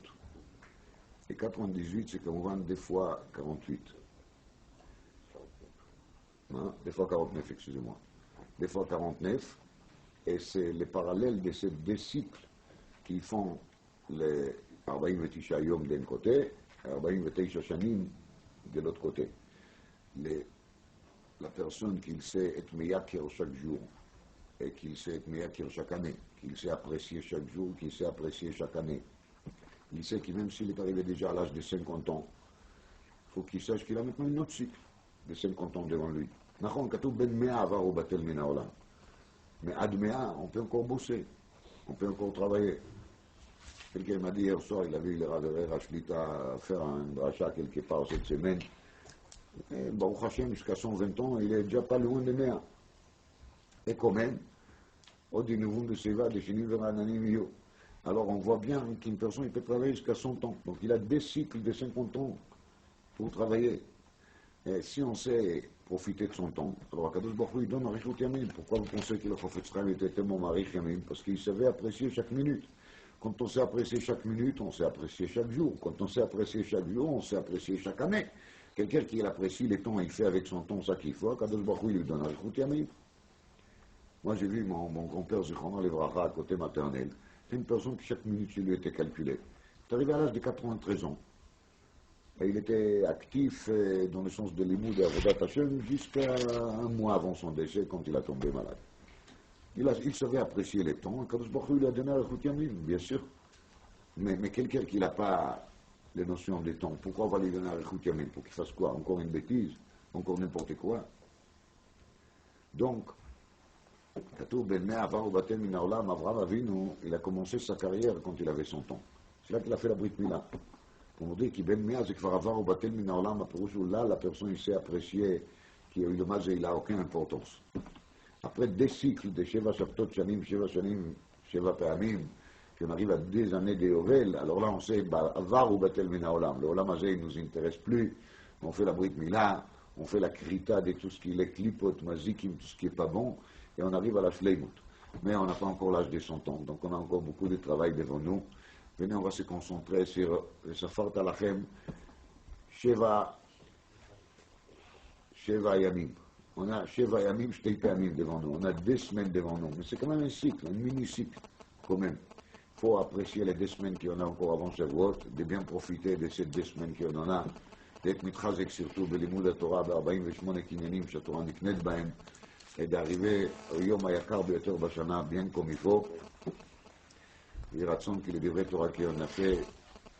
Speaker 1: Et 98, c'est comme 2 fois 48. Hein? 2 fois 49, excusez-moi. 2 fois 49, et c'est les parallèles de ces 2 cycles qui font les 49 Yom d'un côté, et 49 Shanim de l'autre côté. La personne qui sait être meyakir chaque jour, et qui sait être meyakir chaque année, qu'il sait apprécier chaque jour, qu'il sait apprécier chaque année. Il sait que même s'il est arrivé déjà à l'âge de 50 ans, il faut qu'il sache qu'il a maintenant une autre cycle de 50 ans devant lui. Nachon, katoub ben mea avar ou batel min haolam. Mais ad mea, on peut encore bosser, on peut encore travailler. Quelqu'un m'a dit hier soir, il a vu le Rav Rachlita faire un dracha quelque part cette semaine. Et Baruch Hashem, jusqu'à 120 ans, il est déjà pas loin de mea. Et quand même, au dinouvoum de Seva, de Shinim Verananim Yo. Alors on voit bien qu'une personne il peut travailler jusqu'à 100 ans. Donc il a 2 cycles de 50 ans pour travailler. Et si on sait profiter de son temps, alors Akadosh Baruch Hu il donne Arichut Yamim. Pourquoi vous pensez que le Chafetz Chaim était tellement Marich Yamim? Parce qu'il savait apprécier chaque minute. Quand on sait apprécier chaque minute, on sait apprécier chaque jour. Quand on sait apprécier chaque jour, on sait apprécier chaque année. Quelqu'un qui apprécie les temps, il fait avec son temps ça qu'il faut. Akadosh Baruch Hu il lui donne Arichut Yamim. Moi j'ai vu mon grand-père Zichrono Livracha à côté maternel. C'est une personne qui chaque minute chez lui était calculée. Il est arrivé à l'âge de 93 ans. Et il était actif dans le sens de l'imoud et Avodat Hashem jusqu'à un mois avant son décès quand il a tombé malade. Il savait apprécier les temps. Kadosh Baruch Hu lui a donné Arichut Yamim, bien sûr. Mais quelqu'un qui n'a pas les notions des temps, pourquoi on va lui donner Arichut Yamim? Pour qu'il fasse quoi? Encore une bêtise? Encore n'importe quoi? Donc, Katoub ben mea avar ou batel min haolam, Avraham Avinu, il a commencé sa carrière quand il avait 100 ans. C'est là qu'il a fait la Brit Mila. Pour nous dire que ben mea, c'est kvar avar ou batel min haolam, là, la personne il sait apprécier כי מה זה, il n'a aucune importance. Après des cycles de Sheva Shabtot Shanim, Sheva Pe'amim, qu'on arrive à des années de Yovel, alors là on sait, Avar ou Batel Min Haolam. Le Olam Hazeh, il ne nous intéresse plus. On fait la Brit Mila, on fait la Krita de tout ce qui est Klipot, Mazikim, tout ce qui n'est pas bon, et on arrive à la Shleimut. Mais on n'a pas encore l'âge des 100 ans, donc on a encore beaucoup de travail devant nous. Venez, on va se concentrer sur le Safart Alachem, Sheva Yamim. On a Sheva Yamim, Shtei Pe'amim devant nous. On a 2 semaines devant nous. Mais c'est quand même un cycle, un mini-cycle, quand même. Il faut apprécier les 2 semaines qu'on a encore avant Shavuot, de bien profiter de ces 2 semaines qu'on en a, d'être מתחזק surtout בלימוד התורה ב-48 קניינים שהתורה נקנית בהם, et d'arriver au יום היקר ביותר בשנה, bien comme il faut. יהי רצון כי לדברי תורה qu'on a fait,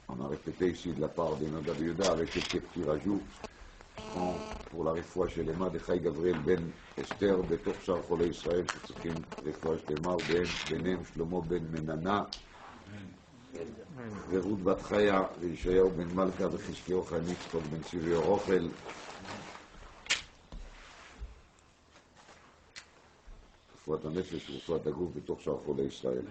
Speaker 1: on a répété ici de la part de Noda Yehuda avec quelques petits rajouts, pour la רפואה שלמה דחי גבריאל בן אסתר בתוך שאר חולי ישראל שצריכים רפואה שלמה, וביניהם שלמה בן מננה ורות בת חיה וישעיהו בן מלכה וחזקיהו חיים יצחק בן צבי אוכל, רפואת הנפש ורפואת הגוף בתוך שאר חולי ישראל.